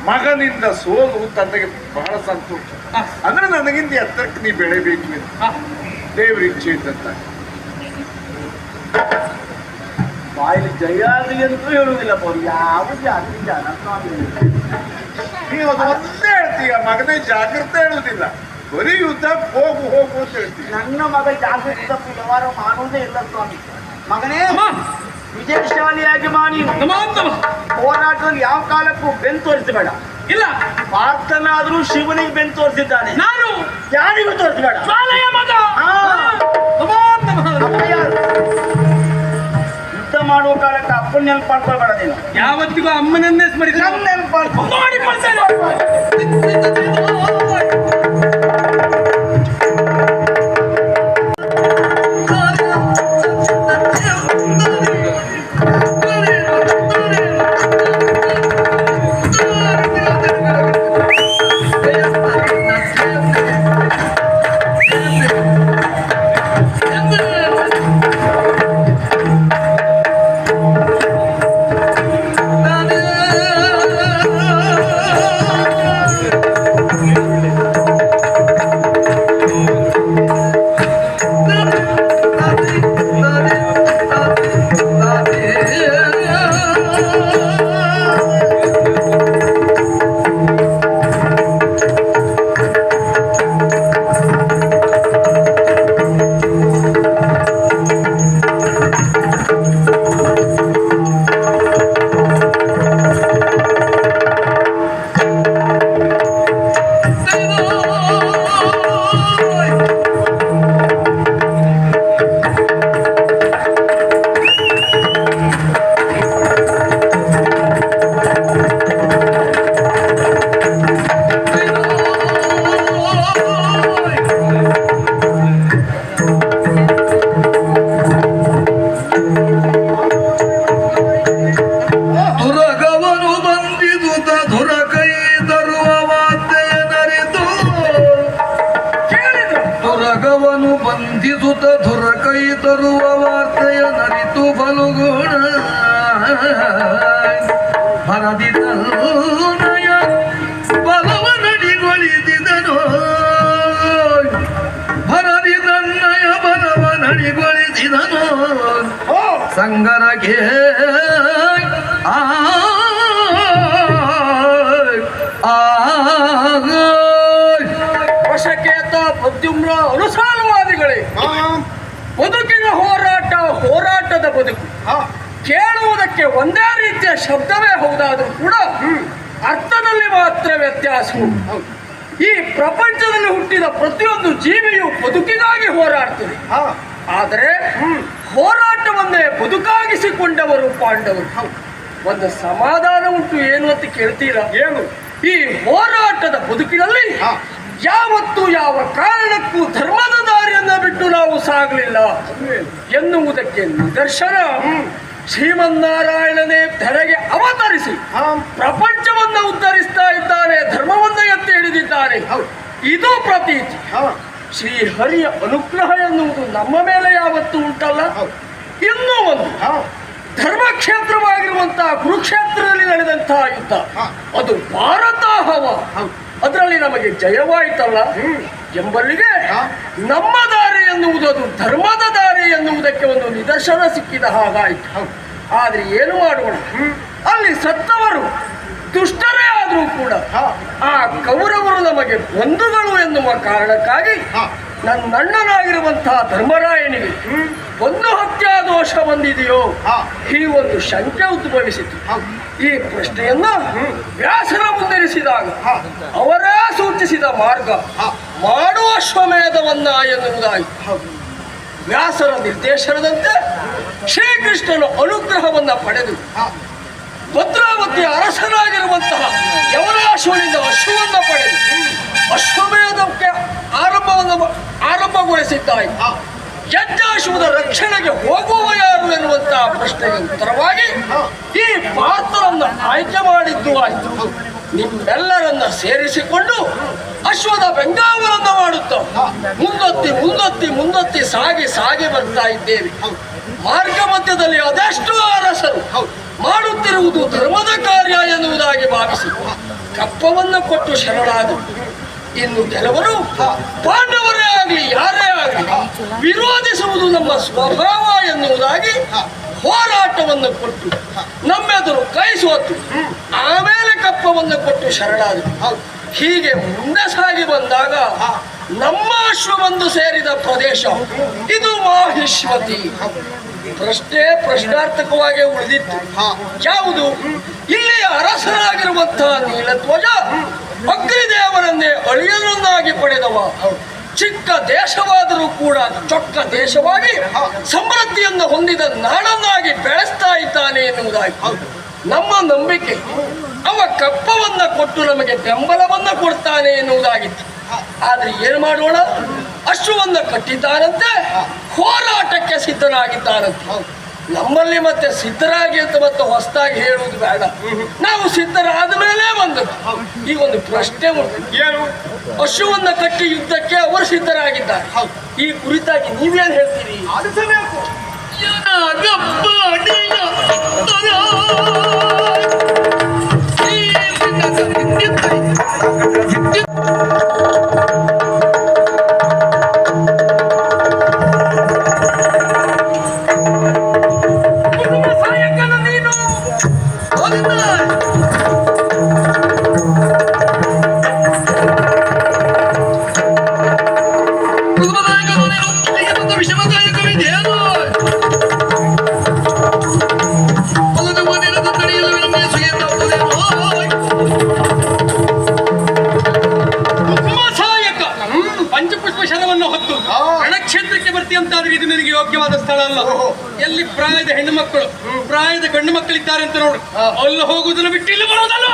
ಮಗನಿಂದ ಸೋಲು ತಂದೆಗೆ ಬಹಳ ಸಂತೋಷ. ಅಂದ್ರೆ ನನಗಿಂತ ಎತ್ತರಕ್ಕೆ ನೀ ಬೆಳೆಬೇಕು ಅಂತ ದೇವ್ರ ಇಚ್ಛೆ ಇದ್ದಂತ. ಬಾಯಲ್ಲಿ ಜಯ ಆಗಲಿ ಅಂತೂ ಹೇಳುವುದಿಲ್ಲಪ್ಪ ಅವ್ರು. ಯಾವ ಜಾತಿ ಜನ ನೀವು ಅದು ಒಂದೇ ಹೇಳ್ತೀಯ, ಮಗನೇ ಜಾಗ್ರತೆ ಹೇಳುವುದಿಲ್ಲ, ಬರೀ ಯುದ್ಧಕ್ಕೆ ಹೋಗು ಹೋಗು ಅಂತ ಹೇಳ್ತೀವಿ. ನನ್ನ ಮಗ ಜಾಗೃತಿ ತಪ್ಪು ವ್ಯವಹಾರ ಮಾಡುವುದೇ ಇಲ್ಲ ಸ್ವಾಮಿ. ಮಗನೇ ವಿಜಯಶಾಲಿಯಾಗಿ ಮಾಡಿ. ಹೋರಾಟದಲ್ಲಿ ಯಾವ ಕಾಲಕ್ಕೂ ಬೆನ್ನು ತೋರಿಸಬೇಡ. ಇಲ್ಲ, ಪಾರ್ಥನಾದ್ರೂ ಶಿವನಿಗೆ ಬೆನ್ನು ತೋರಿಸಿದ್ದಾನೆ, ನಾನು ಯಾರಿಗೂ ತೋರಿಸಬೇಡ. ಮಗ ಯುದ್ಧ ಮಾಡುವ ಕಾಲಕ್ಕೆ ಅಪ್ಪನ ನೆನಪು ಮಾಡ್ಕೊಳ್ಬೇಡ ನೀನು. ಯಾವತ್ತಿಗೂ ಅಮ್ಮನನ್ನೇ ಸ್ಮರಿಸಿ ನನ್ನ ನೆನಪು ಮಾಡ್ಕೊ. ಸಂಗರಗೆ ಆ ವಶಕೇತ ಪ್ರದ್ಯುಮ್ನ ಅನುಸಾರವಾದಿಗಳೇ, ಬದುಕಿನ ಹೋರಾಟದ ಬದುಕು ಕೇಳುವುದಕ್ಕೆ ಒಂದೇ ರೀತಿಯ ಶಬ್ದವೇ ಹೌದಾದರೂ ಕೂಡ ಅರ್ಥದಲ್ಲಿ ಮಾತ್ರ ವ್ಯತ್ಯಾಸವು. ಈ ಪ್ರಪಂಚದಲ್ಲಿ ಹುಟ್ಟಿದ ಪ್ರತಿಯೊಂದು ಜೀವಿಯು ಬದುಕಿಗಾಗಿ ಹೋರಾಡ್ತದೆ. ಆದರೆ ಹೋರಾಟವನ್ನೇ ಬದುಕಾಗಿಸಿಕೊಂಡವರು ಪಾಂಡವರು. ಒಂದು ಸಮಾಧಾನ ಉಂಟು ಏನು ಅಂತ ಕೇಳ್ತೀರಾ? ಏನು? ಈ ಹೋರಾಟದ ಬದುಕಿನಲ್ಲಿ ಯಾವತ್ತೂ ಯಾವ ಕಾರಣಕ್ಕೂ ಧರ್ಮದ ದಾರಿಯನ್ನ ಬಿಟ್ಟು ನಾವು ಸಾಗಲಿಲ್ಲ ಎನ್ನುವುದಕ್ಕೆ ನಿದರ್ಶನ ಶ್ರೀಮನ್ನಾರಾಯಣನೇ ಧರೆಗೆ ಅವತರಿಸಿ ಪ್ರಪಂಚವನ್ನ ಉದ್ಧರಿಸ್ತಾ ಇದ್ದಾನೆ, ಧರ್ಮವನ್ನ ಎತ್ತಿ ಹಿಡಿದಿದ್ದಾನೆ. ಇದು ಪ್ರತೀತಿ. ಶ್ರೀಹರಿಯ ಅನುಗ್ರಹ ಎನ್ನುವುದು ನಮ್ಮ ಮೇಲೆ ಯಾವತ್ತೂ ಉಂಟಲ್ಲ. ಇನ್ನೂ ಒಂದು ಧರ್ಮಕ್ಷೇತ್ರವಾಗಿರುವಂತಹ ಕುರುಕ್ಷೇತ್ರದಲ್ಲಿ ನಡೆದಂತಹ ಯುದ್ಧ, ಅದು ಭಾರತ ಹವ, ಅದರಲ್ಲಿ ನಮಗೆ ಜಯವಾಯಿತಲ್ಲ ಎಂಬಲ್ಲಿಗೆ ನಮ್ಮ ದಾರಿ ಎನ್ನುವುದು ಅದು ಧರ್ಮದ ದಾರಿ ಎನ್ನುವುದಕ್ಕೆ ಒಂದು ನಿದರ್ಶನ ಸಿಕ್ಕಿದ ಹಾಗಾಯಿತು. ಆದ್ರೆ ಏನು ಮಾಡೋಣ, ಅಲ್ಲಿ ಸತ್ತವರು ದುಷ್ಟರೇ ಆದರೂ ಕೂಡ ಆ ಕೌರವರು ನಮಗೆ ಬಂಧುಗಳು ಎನ್ನುವ ಕಾರಣಕ್ಕಾಗಿ ನನ್ನಣ್ಣನಾಗಿರುವಂತಹ ಧರ್ಮರಾಯನಿಗೆ ಒಂದು ಹತ್ಯಾ ದೋಷ ಬಂದಿದೆಯೋ ಈ ಒಂದು ಶಂಕೆ ಉದ್ಭವಿಸಿತು. ಈ ಪ್ರಶ್ನೆಯನ್ನ ವ್ಯಾಸರ ಮುಂದಿರಿಸಿದಾಗ ಅವರೇ ಸೂಚಿಸಿದ ಮಾರ್ಗ ಮಾಡುವ ಶ್ವಮೇಧವನ್ನ ಎನ್ನುವುದಾಯಿತು. ವ್ಯಾಸರ ನಿರ್ದೇಶನದಂತೆ ಶ್ರೀಕೃಷ್ಣನ ಅನುಗ್ರಹವನ್ನ ಪಡೆದು ಭದ್ರಾವತಿಯ ಅರಸನಾಗಿರುವಂತಹ ಯವನಾಶ್ವನಿಂದ ಅಶ್ವವನ್ನ ಪಡೆದು ಅಶ್ವಮೇಧಕ್ಕೆ ಆರಂಭಗೊಳಿಸಿದ್ದಾಯಿತು. ಯಜ್ಞಾಶ್ವದ ರಕ್ಷಣೆಗೆ ಹೋಗುವ ಯಾರು ಎನ್ನುವಂತಹ ಪ್ರಶ್ನೆಗೆ ಉತ್ತರವಾಗಿ ಈ ಪಾತ್ರವನ್ನು ಆಯ್ಕೆ ಮಾಡಿದ್ದು ಆಯಿತು. ನಿಮ್ಮೆಲ್ಲರನ್ನ ಸೇರಿಸಿಕೊಂಡು ಅಶ್ವದ ಬೆಂಗಾವಲನ್ನ ಮಾಡುತ್ತಾ ಮುಂದೊತ್ತಿ ಸಾಗಿ ಬರ್ತಾ ಇದ್ದೇವೆ. ಮಾರ್ಗ ಮಧ್ಯದಲ್ಲಿ ಅದೆಷ್ಟು ಅರಸರು ಮಾಡುತ್ತಿರುವುದು ಧರ್ಮದ ಕಾರ್ಯ ಎನ್ನುವುದಾಗಿ ಭಾವಿಸಿ ಕಪ್ಪವನ್ನು ಕೊಟ್ಟು ಶರಣಾದರು. ಇನ್ನು ಕೆಲವರು ಪಾಂಡವರೇ ಆಗಲಿ ಯಾರೇ ಆಗಲಿ ವಿರೋಧಿಸುವುದು ನಮ್ಮ ಸ್ವಭಾವ ಎನ್ನುವುದಾಗಿ ಹೋರಾಟವನ್ನು ಕೊಟ್ಟು ನಮ್ಮೆದುರು ಕೈ ಸೋತು ಆಮೇಲೆ ಕಪ್ಪವನ್ನು ಕೊಟ್ಟು ಶರಣಾದರು. ಹೀಗೆ ಮುಂದೆ ಸಾಗಿ ಬಂದಾಗ ನಮ್ಮ ಅಶ್ವವೊಂದು ಸೇರಿದ ಪ್ರದೇಶ ಇದು ಮಾಹಿಷ್ಮತಿ. ಪ್ರಶ್ನಾರ್ಥಕವಾಗಿ ಉಳಿದಿತ್ತು. ಯಾವುದು? ಇಲ್ಲಿಯ ಅರಸರಾಗಿರುವಂತಹ ನೀಲಧ್ವಜ ಅಗ್ನಿದೇವರನ್ನೇ ಅಳಿಯನನ್ನಾಗಿ ಪಡೆದವ. ಚಿಕ್ಕ ದೇಶವಾದರೂ ಕೂಡ ಚೊಕ್ಕ ದೇಶವಾಗಿ ಸಮೃದ್ಧಿಯನ್ನು ಹೊಂದಿದ ನಾಡನ್ನಾಗಿ ಬೆಳೆಸ್ತಾ ಇದ್ದಾನೆ ಎನ್ನುವುದಾಗಿ ನಮ್ಮ ನಂಬಿಕೆ. ಅವ ಕಪ್ಪವನ್ನ ಕೊಟ್ಟು ನಮಗೆ ಬೆಂಬಲವನ್ನ ಕೊಡ್ತಾನೆ ಎನ್ನುವುದಾಗಿತ್ತು. ಆದ್ರೆ ಏನು ಮಾಡೋಣ, ಅಶ್ವವನ್ನ ಕಟ್ಟಿದ್ದಾನಂತೆ, ಹೋರಾಟಕ್ಕೆ ಸಿದ್ಧನಾಗಿದ್ದಾನಂತೆ. ನಮ್ಮಲ್ಲಿ ಮತ್ತೆ ಸಿದ್ಧರಾಗಿ ಅಂತ ಮತ್ತೆ ಹೊಸದಾಗಿ ಹೇಳುವುದು ಬೇಡ, ನಾವು ಸಿದ್ಧರಾದ ಮೇಲೆ ಬಂದದ್ದು. ಈ ಒಂದು ಪ್ರಶ್ನೆ ಏನು, ಅಶ್ವವನ್ನ ಕಟ್ಟಿ ಯುದ್ಧಕ್ಕೆ ಅವರು ಸಿದ್ಧರಾಗಿದ್ದಾರೆ. ಈ ಕುರಿತಾಗಿ ನೀವೇನು ಹೇಳ್ತೀರಿ? ಯೋಗ್ಯವಾದ ಸ್ಥಳ ಅಲ್ಲ. ಎಲ್ಲಿ ಪ್ರಾಯದ ಹೆಣ್ಣು ಮಕ್ಕಳು ಪ್ರಾಯದ ಗಂಡು ಮಕ್ಕಳಿದ್ದಾರೆ ಅಂತ ನೋಡು, ಅಲ್ಲಿ ಹೋಗುವುದನ್ನು ಬಿಟ್ಟು ಇಲ್ಲಿ ಬರೋದಲ್ಲ.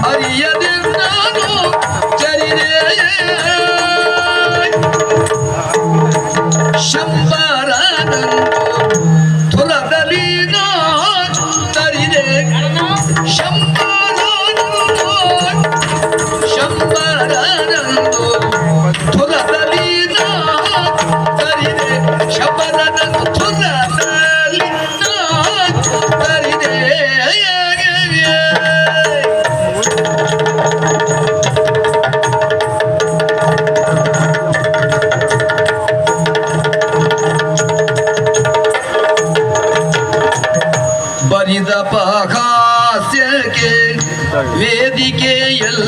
Hari ಪರಿತಪಹಾಸ್ಯಕ್ಕೆ ವೇದಿಕೆಯಲ್ಲಿದು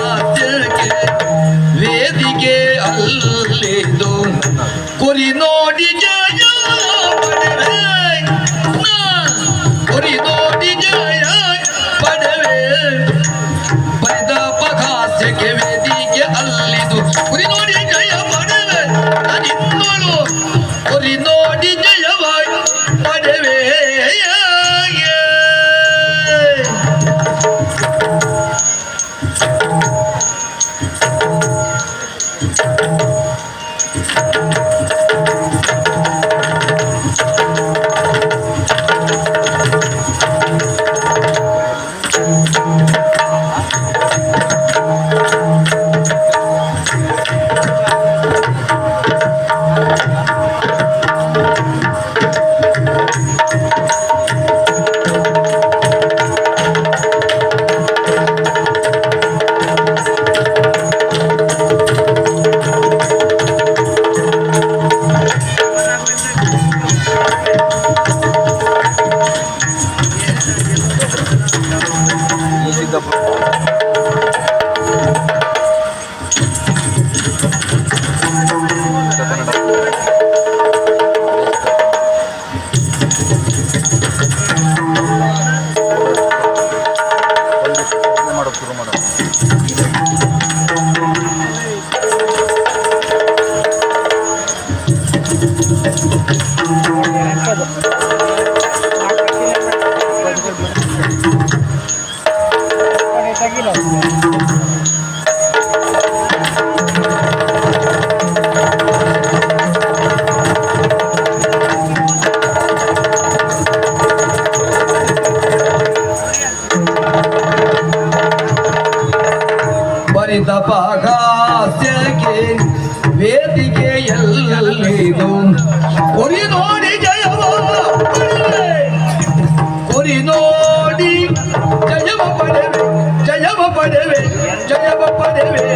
ಪರಿತಪಹಾಸ್ಯಕ್ಕೆ ವೇದಿಕೆ ಅಲ್ಲಿದು ಕುರಿ ನೋಡಿ ಜಯ ಪಡೆವೆ ಕುರಿ ನೋಡಿ ಜಯ ಪಡೆವೆ ಪರಿತಪಹಾಸ್ಯಕ್ಕೆ ವೇದಿಕೆ ಅಲ್ಲಿದು ಕುರಿ ನೋಡಿ ಜಯ ಪಡೆವೆ ನಾನಿನ್ನೋಳು ಕುರಿ ನೋಡಿ ಜಯವಾಗಿ ಪಡೆವೆ ಪರಿತಪಹಾಸ್ಯಕ್ಕೆ ವೇದಿಕೆಯಲ್ಲಿದು ಕುರಿ ನೋಡಿ ಜಯವ ಪಡೆವೆ ಕುರಿ ನೋಡಿ ಜಯವ ಪಡೆವೆ ಜಯವ ಪಡೆವೆ ಜಯವ ಪಡೆವೆ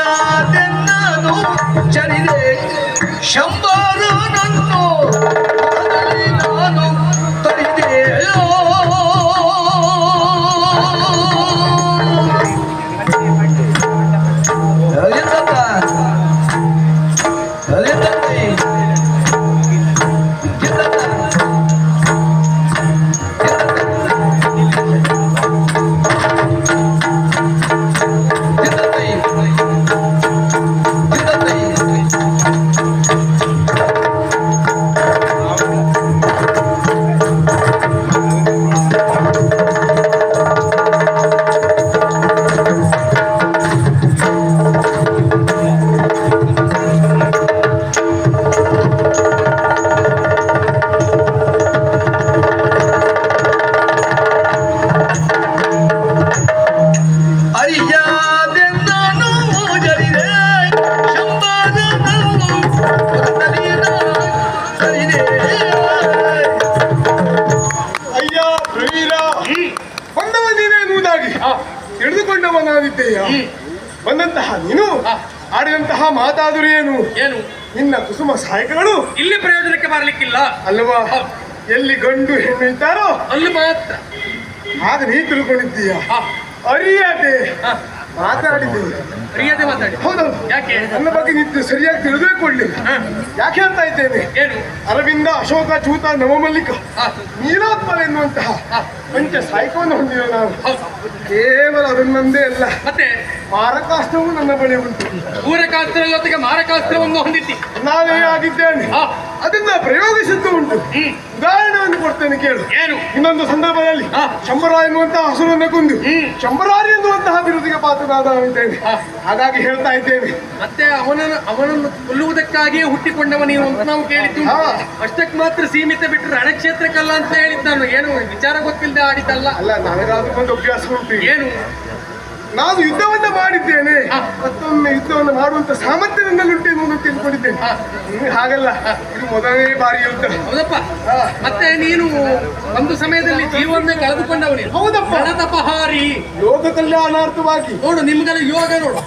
ಅರಿಯಾದೆನ್ನನು ಚರಿದೆ ಶಂಬರನನ್ನು ಮೊದಲೇ ನಾನು ತರಿದೆ ತಿಳಿದುಕೊಂಡವನಾಗಿದ್ದೇಯ ಬಂದಂತಹ ನೀನು ಆಡಿದಂತಹ ಮಾತಾದರೂ ಏನು ಏನು ನಿನ್ನ ಕುಸುಮ ಸಹಾಯಕಗಳು ಇಲ್ಲಿ ಪ್ರಯೋಜನಕ್ಕೆ ಬರಲಿಕ್ಕಿಲ್ಲ ಅಲ್ವಾ ಎಲ್ಲಿ ಗಂಡು ಹೆಣ್ಣು ಇದ್ದಾರೋ ಅಲ್ಲಿ ಮಾತ್ರ ಆಗ ನೀ ತಿಳ್ಕೊಂಡಿದ್ದೀಯ ಅರಿಯದೆ ಮಾತಾಡಿದ್ದೇನೆ ಪ್ರಿಯತೆ ಮಾತಾಡಿ ಹೌದೌದು ಯಾಕೆ ನನ್ನ ಬಗ್ಗೆ ನಿಂತು ಸರಿಯಾಗಿ ತಿಳಿದುಕೊಳ್ಳಿಲ್ಲ ಯಾಕೆ ಅಂತ ಇದ್ದೇನೆ ಏನು ಅರವಿಂದ ಅಶೋಕ ಚೂತ ನವಮಲ್ಲಿಕ ನೀಲಾತ್ಮಲ ಎನ್ನುವಂತಹ ಪಂಚ ಸಾಹಿತ್ಯವನ್ನು ಹೊಂದಿರೋ ನಾವು ಕೇವಲ ಅದನ್ನೊಂದೇ ಅಲ್ಲ ಮತ್ತೆ ಮಾರಕಾಸ್ತ್ರವೂ ನನ್ನ ಬಳಿ ಉಂಟು ಪೂರಕಾಸ್ತ್ರ ಜೊತೆಗೆ ಮಾರಕಾಸ್ತ್ರವನ್ನು ಹೊಂದಿದ್ದಿ ನಾನೇ ಆಗಿದ್ದೇನೆ ಅದನ್ನ ಪ್ರಯೋಗಿಸಿದ್ದು ಉಂಟು ಉದಾಹರಣೆಯನ್ನು ಕೊಡ್ತೇನೆ ಕೇಳು. ಏನು? ಇನ್ನೊಂದು ಸಂದರ್ಭದಲ್ಲಿ ಹಾ. ಶಂಬರ ಎನ್ನುವಂತಹ ಹಸುರನ್ನು ಕೊಂದು ಶಂಬರಾರಿ ಎನ್ನುವಂತಹ ಬಿರುದಿಗೆ ಪಾತ್ರನಾಗಿದ್ದೇನೆ. ಹಾಗಾಗಿ ಹೇಳ್ತಾ ಇದ್ದೇನೆ, ಮತ್ತೆ ಅವನನ್ನು ಕೊಲ್ಲುವುದಕ್ಕಾಗಿಯೇ ಹುಟ್ಟಿಕೊಂಡವ ನೀನು ಅಂತ ನಾವು ಕೇಳಿದ್ದು. ಹಾ. ಅಷ್ಟಕ್ಕೆ ಮಾತ್ರ ಸೀಮಿತ ಬಿಟ್ಟರೆ ರಣಕ್ಷೇತ್ರಕ್ಕಲ್ಲ ಅಂತ ಹೇಳಿದ್ದು ನಾನು. ಏನು ವಿಚಾರ ಗೊತ್ತಿಲ್ಲದೆ ಆಡಿದ್ದಲ್ಲ. ಅಲ್ಲ ನನಗಾದ್ರೂ ಒಂದು ಅಭ್ಯಾಸ ಉಂಟು. ಏನು? ನಾನು ಯುದ್ಧವನ್ನ ಮಾಡಿದ್ದೇನೆ, ಹಾ. ಮತ್ತೊಮ್ಮೆ ಯುದ್ಧವನ್ನು ಮಾಡುವಂತ ಸಾಮರ್ಥ್ಯದಿಂದ ಉಂಟು ಎನ್ನುವುದನ್ನು ತಿಳ್ಕೊಂಡಿದ್ದೇನೆ. ಹಾ. ನೀನು ಹಾಗಲ್ಲ, ಇದು ಮೊದಲನೇ ಬಾರಿ ಯುದ್ಧ. ಹೌದಪ್ಪ. ಹಾ. ಮತ್ತೆ ನೀನು ಒಂದು ಸಮಯದಲ್ಲಿ ಜೀವನ ಕಳೆದುಕೊಂಡವ ನೀನು. ಹೌದಪ್ಪ. ರಣತಪಹಾರಿ. ಲೋಕ ಕಲ್ಯಾಣಾರ್ಥವಾಗಿ ನೋಡು ನಿಮ್ಗೆಲ್ಲ ಯೋಗ ನೋಡು.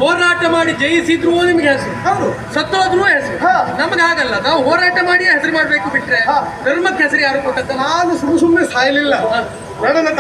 ಹೋರಾಟ ಮಾಡಿ ಜಯಿಸಿದ್ರು ನಿಮ್ಗೆ ಹೆಸರು, ಹೌದು. ಸತ್ತೋದ್ರು ಹೆಸರು. ಹಾ. ನಮ್ಗೆ ಆಗಲ್ಲ, ನಾವು ಹೋರಾಟ ಮಾಡಿ ಹೆಸರು ಮಾಡ್ಬೇಕು ಬಿಟ್ರೆ ಹಾ. ಧರ್ಮಕ್ಕೆ ಹೆಸರು ಯಾರು ಕೊಟ್ಟದ್ದಲ್ಲ. ನಾನು ಸುಮ್ಮನೆ ಸಾಯಲಿಲ್ಲ. ನನ್ನ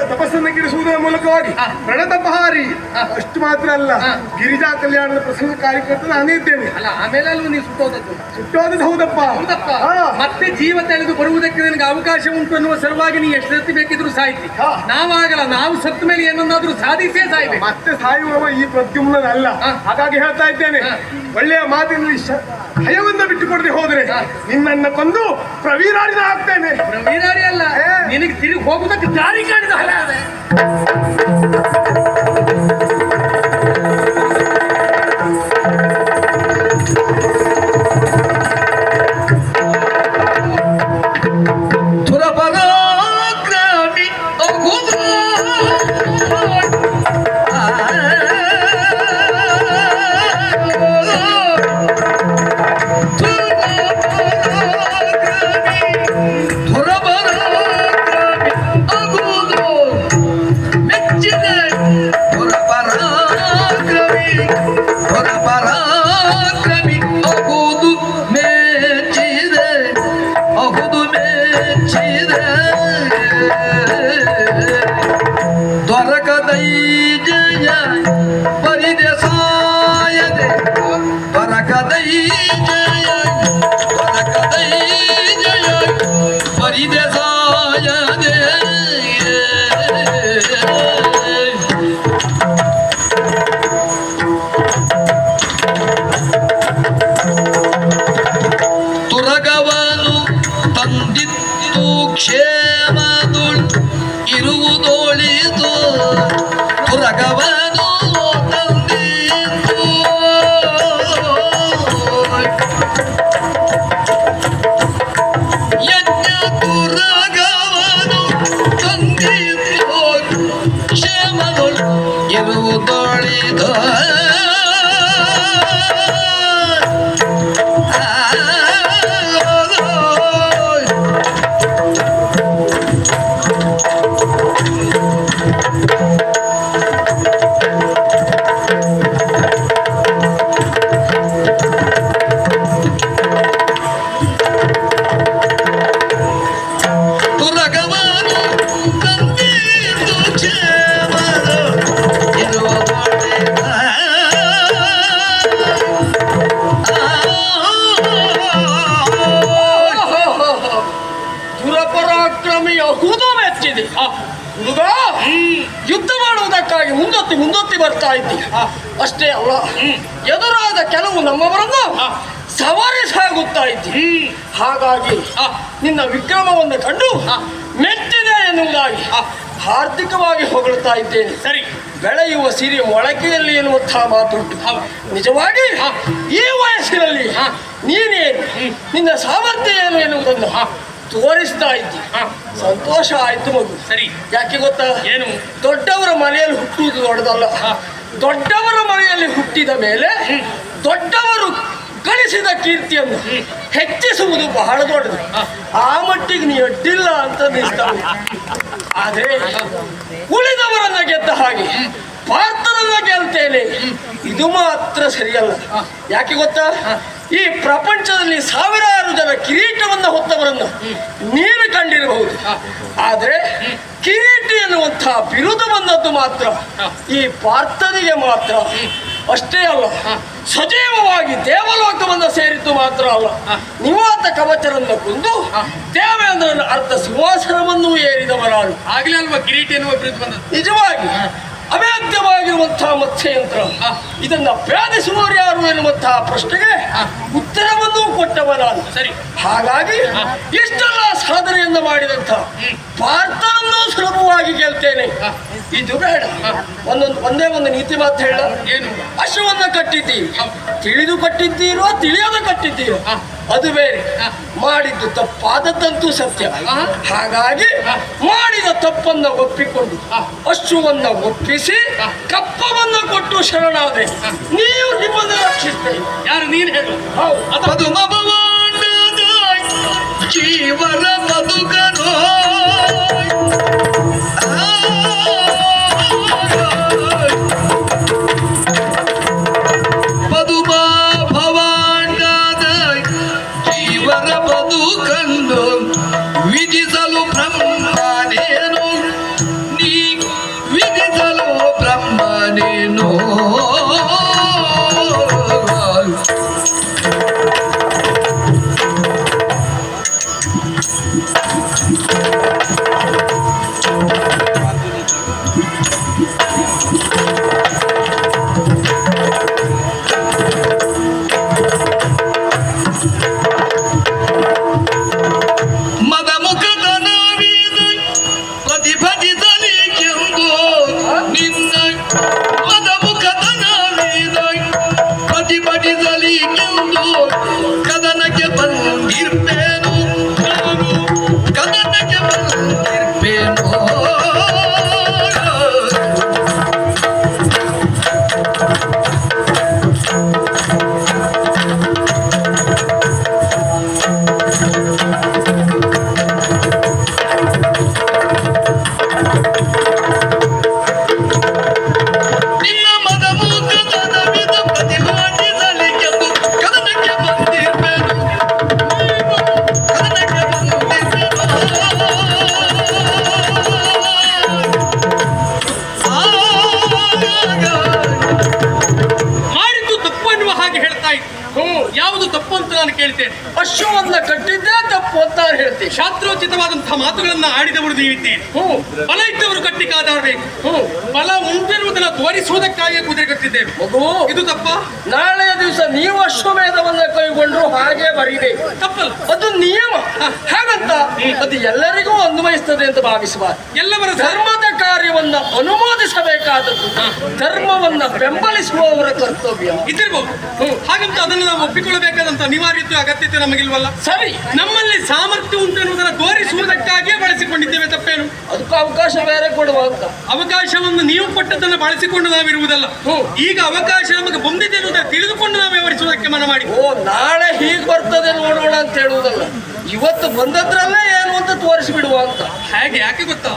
ತಪಸ್ಸನ್ನು ಗಿರಿಸುವುದರ ಮೂಲಕವಾಗಿ ಹಾ. ರಣತಪಹಾರಿ ಹಾ. ಅಷ್ಟು ಮಾತ್ರ ಅಲ್ಲ, ಹಾ. ಗಿರಿಜಾ ಕಲ್ಯಾಣದ ಪ್ರಸಂಗ ಕಾರ್ಯಕರ್ತ ನಾನೇ ಇದ್ದೇನೆ. ಅಲ್ಲ ಆಮೇಲೆ ಅಲ್ವ ನೀವು ಸುಟ್ಟೋದದ್ದು. ಸುಟ್ಟೋದದ್ದು ಹೌದಪ್ಪ. ಹೌದಪ್ಪ. ಹಾ. ಮತ್ತೆ ಜೀವ ತೆಳೆದು ಬರುವುದಕ್ಕೆ ನಿನಗೆ ಅವಕಾಶ ಉಂಟು ಅನ್ನುವ ಸಲುವಾಗಿ ನೀ ಎಷ್ಟು ಸತಿ ಬೇಕಿದ್ರು ಸಾಯ್ತಿ. ಹಾ. ನಾವಾಗಲ್ಲ, ನಾವು ಸತ್ತ ಮೇಲೆ ಏನನ್ನಾದ್ರೂ ಸಾಧಿಸೇ ಸಾಯ್ಬೇಕು. ಮತ್ತೆ ಸಾಯುವವ ಈ ಪ್ರದ್ಯುಮ್ನಲ್ಲ. ಹಾ. ಹಾಗಾಗಿ ಹೇಳ್ತಾ ಇದ್ದೇನೆ, ಹಾ. ಒಳ್ಳೆಯ ಮಾತಿನಲ್ಲಿ ಭಯವನ್ನ ಬಿಟ್ಟುಕೊಡದೆ ಹೋದ್ರೆ ಹಾ. ನಿನ್ನನ್ನ ಕೊಂದು ಪ್ರವೀರಾಡಿನ ಹಾಕ್ತೇನೆ. ವೀರಾರಿ ಅಲ್ಲ, ಏ. ನಿನಗೆ ತಿರುಗಿ ಹೋಗುದಕ್ಕೆ ದಾರಿ ಕಾಣಿದ ಹಲ ಅದೇ. ಸುರಪರಾಕ್ರಮಿ ಅಗುದು ದೊರಕದೈ ಜಯ ಪರಿದಸಾಯದೆ ದೊರಕದೈ ಜಯ ದೊರಕದೈ ಜಯ ಪರಿದಸಾಯದೆ ತುರಗವನು ತಂದಿತ್ತು ಕ್ಷೇಮದುಳ್ ಇರುವುದೊಳಿದು ತುರಗವನು ತಂದಿತ್ತು ಯಜ್ಞ ತುರಗವನು ತಂದಿತ್ತು ಕ್ಷೇಮದುಳ್ ಇರುವುದೊಳಿದು ತುರಗವನು ತಂದಿದ್ದು ಕ್ಷೇಮದ ಇರುವುದೊಳಿದ ದುರಪರಾಕ್ರಮಿಯ ಹುದು ಮೆಚ್ಚಿದೆ. ಹುಡುಗ ಯುದ್ಧ ಮಾಡುವುದಕ್ಕಾಗಿ ಮುಂದೊತ್ತಿ ಬರ್ತಾ ಇದ್ದಿ. ಅಷ್ಟೇ ಅಲ್ಲ, ಎದುರಾದ ಕೆಲವು ನಮ್ಮವರನ್ನು ಸವಾರಿಸಾಗುತ್ತಾ ಇದ್ದಿ. ಹಾಗಾಗಿ ನಿನ್ನ ವಿಕ್ರಮವನ್ನು ಕಂಡು ಮೆಚ್ಚಿದೆ ಎನ್ನುವುದಾಗಿ ಹಾರ್ದಿಕವಾಗಿ ಹೊಗಳುತ್ತಾ ಇದ್ದೇನೆ. ಸರಿ. ಬೆಳೆಯುವ ಸಿರಿ ಮೊಳಕೆಯಲ್ಲಿ ಎನ್ನುವಂತಹ ಮಾತುಂಟು. ನಿಜವಾಗಿ ಈ ವಯಸ್ಸಿನಲ್ಲಿ ನೀನೇನು, ನಿನ್ನ ಸಾಮರ್ಥ್ಯ ಏನು ಎನ್ನುವುದನ್ನು ತೋರಿಸ್ತಾ ಇದ್ದಿ. ಸಂತೋಷ ಆಯ್ತು ಮಗು. ಸರಿ. ಯಾಕೆ ಗೊತ್ತಾ? ಏನು? ದೊಡ್ಡವರ ಮನೆಯಲ್ಲಿ ಹುಟ್ಟುವುದು ದೊಡ್ಡದಲ್ಲ. ದೊಡ್ಡವರ ಮನೆಯಲ್ಲಿ ಹುಟ್ಟಿದ ಮೇಲೆ ದೊಡ್ಡವರು ಗಳಿಸಿದ ಕೀರ್ತಿಯನ್ನು ಹೆಚ್ಚಿಸುವುದು ಬಹಳ ದೊಡ್ಡದು. ಆ ಮಟ್ಟಿಗೆ ನೀ ಅಡ್ಡಿಲ್ಲ ಅಂತ ನಿಲ್ತಾನೆ. ಆದ್ರೆ ಉಳಿದವರನ್ನ ಗೆದ್ದ ಹಾಗೆ ಪಾರ್ಥರನ್ನ ಗೆಲ್ತೇನೆ, ಇದು ಮಾತ್ರ ಸರಿಯಲ್ಲ. ಯಾಕೆ ಗೊತ್ತಾ? ಈ ಪ್ರಪಂಚದಲ್ಲಿ ಸಾವಿರಾರು ಜನ ಕಿರೀಟವನ್ನ ಹೊತ್ತವರನ್ನು ನೀನು ಕಂಡಿರಬಹುದು. ಆದ್ರೆ ಕಿರೀಟಿ ಎನ್ನುವಂತಹ ಬಿರುದು ಬಂದದ್ದು ಮಾತ್ರ ಈ ಪಾರ್ಥನಿಗೆ ಮಾತ್ರ. ಅಷ್ಟೇ ಅಲ್ಲ, ಸಜೀವವಾಗಿ ದೇವಲೋಕವನ್ನು ಸೇರಿದ್ದು ಮಾತ್ರ ಅಲ್ಲ, ನಿವಾತ ಕವಚರನ್ನು ಕೊಂದು ದೇವೇಂದ್ರನ ಅರ್ಧ ಸಿಂಹಾಸನವನ್ನು ಏರಿದವರಾರು. ಆಗ್ಲೇ ಅಲ್ವಾ ಕಿರೀಟಿ ಎನ್ನುವ ಬಿರುದು ಬಂದದ್ದು. ನಿಜವಾಗಿ ಅವೇದ್ಯವಾಗಿರುವಂತಹ ಮತ್ಸ್ಯಯಂತ್ರ ಇದನ್ನ ಭೇದಿಸುವವರು ಯಾರು ಎನ್ನುವಂತಹ ಪ್ರಶ್ನೆಗೆ ಉತ್ತರವನ್ನು ಕೊಟ್ಟವ ನಾನು. ಸರಿ. ಹಾಗಾಗಿ ಇಷ್ಟೆಲ್ಲ ಸಾಧನೆಯನ್ನು ಮಾಡಿದಂಥ ಪಾರ್ಥನನ್ನು ಸುಲಭವಾಗಿ ಗೆಲ್ತೇನೆ. ಇದು ಬೇಡ. ಒಂದೇ ಒಂದು ನೀತಿ ಮಾತು ಹೇಳ. ಏನು? ಅಶ್ವವನ್ನ ಕಟ್ಟಿದ್ದೀರಿ, ತಿಳಿದು ಕಟ್ಟಿದ್ದೀರೋ ತಿಳಿಯದು ಕಟ್ಟಿದ್ದೀರೋ ಅದು ಬೇರೆ. ಮಾಡಿದ್ದು ತಪ್ಪಾದದ್ದಂತೂ ಸತ್ಯ. ಹಾಗಾಗಿ ಮಾಡಿದ ತಪ್ಪನ್ನ ಒಪ್ಪಿಕೊಂಡು ಅಶ್ವವನ್ನ ಒಪ್ಪಿಸಿ ಕಪ್ಪವನ್ನ ಕೊಟ್ಟು ಶರಣಾದೆ. ನೀವು ನಿಮ್ಮನ್ನು ರಕ್ಷಿಸ್ತೇನೆ. ಯಾರು? ನೀನು ಹೇಳು. ಅದು ಮಭವಾಂಡದ ಜೀವನ ಬದುಕನು ಪದುಮಾ ಭವಾಂಡದ ಜೀವನ ಬದುಕನ್ನು ವಿಧಿಸಲು ಬ್ರಹ್ಮನೇನು ನೀ ವಿಧಿಸಲು ಬ್ರಹ್ಮನೇನು ಕದನಕ್ಕೆ ಬಂದಿರ್ಪೇನು ನಾನು ಕದನಕ್ಕೆ ಬಂದಿರ್ಪೇನು ಯಾವುದು ತಪ್ಪು ಅಂತ ನಾನು ಕೇಳ್ತೇನೆ. ಅಶ್ವವನ್ನ ಕಟ್ಟಿದ್ದೇ ತಪ್ಪು ಅಂತ ಹೇಳ್ತೀನಿ. ಶಾಸ್ತ್ರೋಚಿತವಾದಂತಹ ಮಾತುಗಳನ್ನ ಆಡಿದವರು ನೀವಿದ್ದೀರಿ. ಫಲ ಇದ್ದವರು ಕಟ್ಟಿಕಾದಬೇಕು. ಫಲ ಉಂಟಿರುವುದನ್ನು ತೋರಿಸುವುದಕ್ಕಾಗಿ ಕುದುರೆ ಕಟ್ಟಿದ್ದೇವೆ. ಮಗು, ಇದು ತಪ್ಪ? ನಾಳೆಯ ದಿವಸ ನೀವು ಅಶ್ವಮೇಧವನ್ನ ಕೈಗೊಂಡ್ರು ಹಾಗೆ ಬರೀಬೇಕು. ತಪ್ಪಲ್ಲ, ಅದು ನಿಯಮ. ಹಾಗಂತ ಅದು ಎಲ್ಲರಿಗೂ ಅನ್ವಯಿಸ್ತದೆ ಅಂತ ಭಾವಿಸಬಾರದು. ಎಲ್ಲವರ ಧರ್ಮದ ಕಾರ್ಯವನ್ನ ಅನುಮೋದಿಸಬೇಕಾದದ್ದು ಧರ್ಮವನ್ನ ಬೆಂಬಲಿಸುವವರ ಕರ್ತವ್ಯ ಇದಿರ್ಬಹುದು. ಹಾಗಂತ ಅದನ್ನು ನಾವು ಒಪ್ಪಿಕೊಳ್ಳಬೇಕಾದಂತ ಅನಿವಾರ್ಯತೆ ಅಗತ್ಯತೆ ನಮಗಿಲ್ವಲ್ಲ. ಸರಿ, ನಮ್ಮಲ್ಲಿ ಸಾಮರ್ಥ್ಯ ಉಂಟು ಎನ್ನುವುದನ್ನು ತೋರಿಸುವುದಕ್ಕಾಗಿಯೇ ಬಳಸಿಕೊಂಡಿದ್ದೇವೆ. ತಪ್ಪೇನು? ಅದಕ್ಕೂ ಅವಕಾಶ ಬೇರೆ ಕೊಡುವ ಅಂತ. ಅವಕಾಶವನ್ನು ನೀವು ಕೊಟ್ಟದ್ದನ್ನು ಬಳಸಿಕೊಂಡು ನಾವಿರುವುದಲ್ಲ. ಈಗ ಅವಕಾಶ ನಮಗೆ ಬಂದಿದೆ ಎನ್ನುವುದನ್ನು ತಿಳಿದುಕೊಂಡು ನಾವು ವ್ಯವಹರಿಸುವುದಕ್ಕೆ ಮನ ಮಾಡಿ. ನಾಳೆ ಹೀಗೆ ಬರ್ತದೆ ನೋಡೋಣ ಅಂತ ಹೇಳುವುದಲ್ಲ, ಇವತ್ತು ಬಂದದ್ರಲ್ಲೇ ಏನು ಅಂತ ತೋರಿಸಿಬಿಡುವ ಅಂತ. ಹಾಗೆ ಯಾಕೆ ಗೊತ್ತಾ?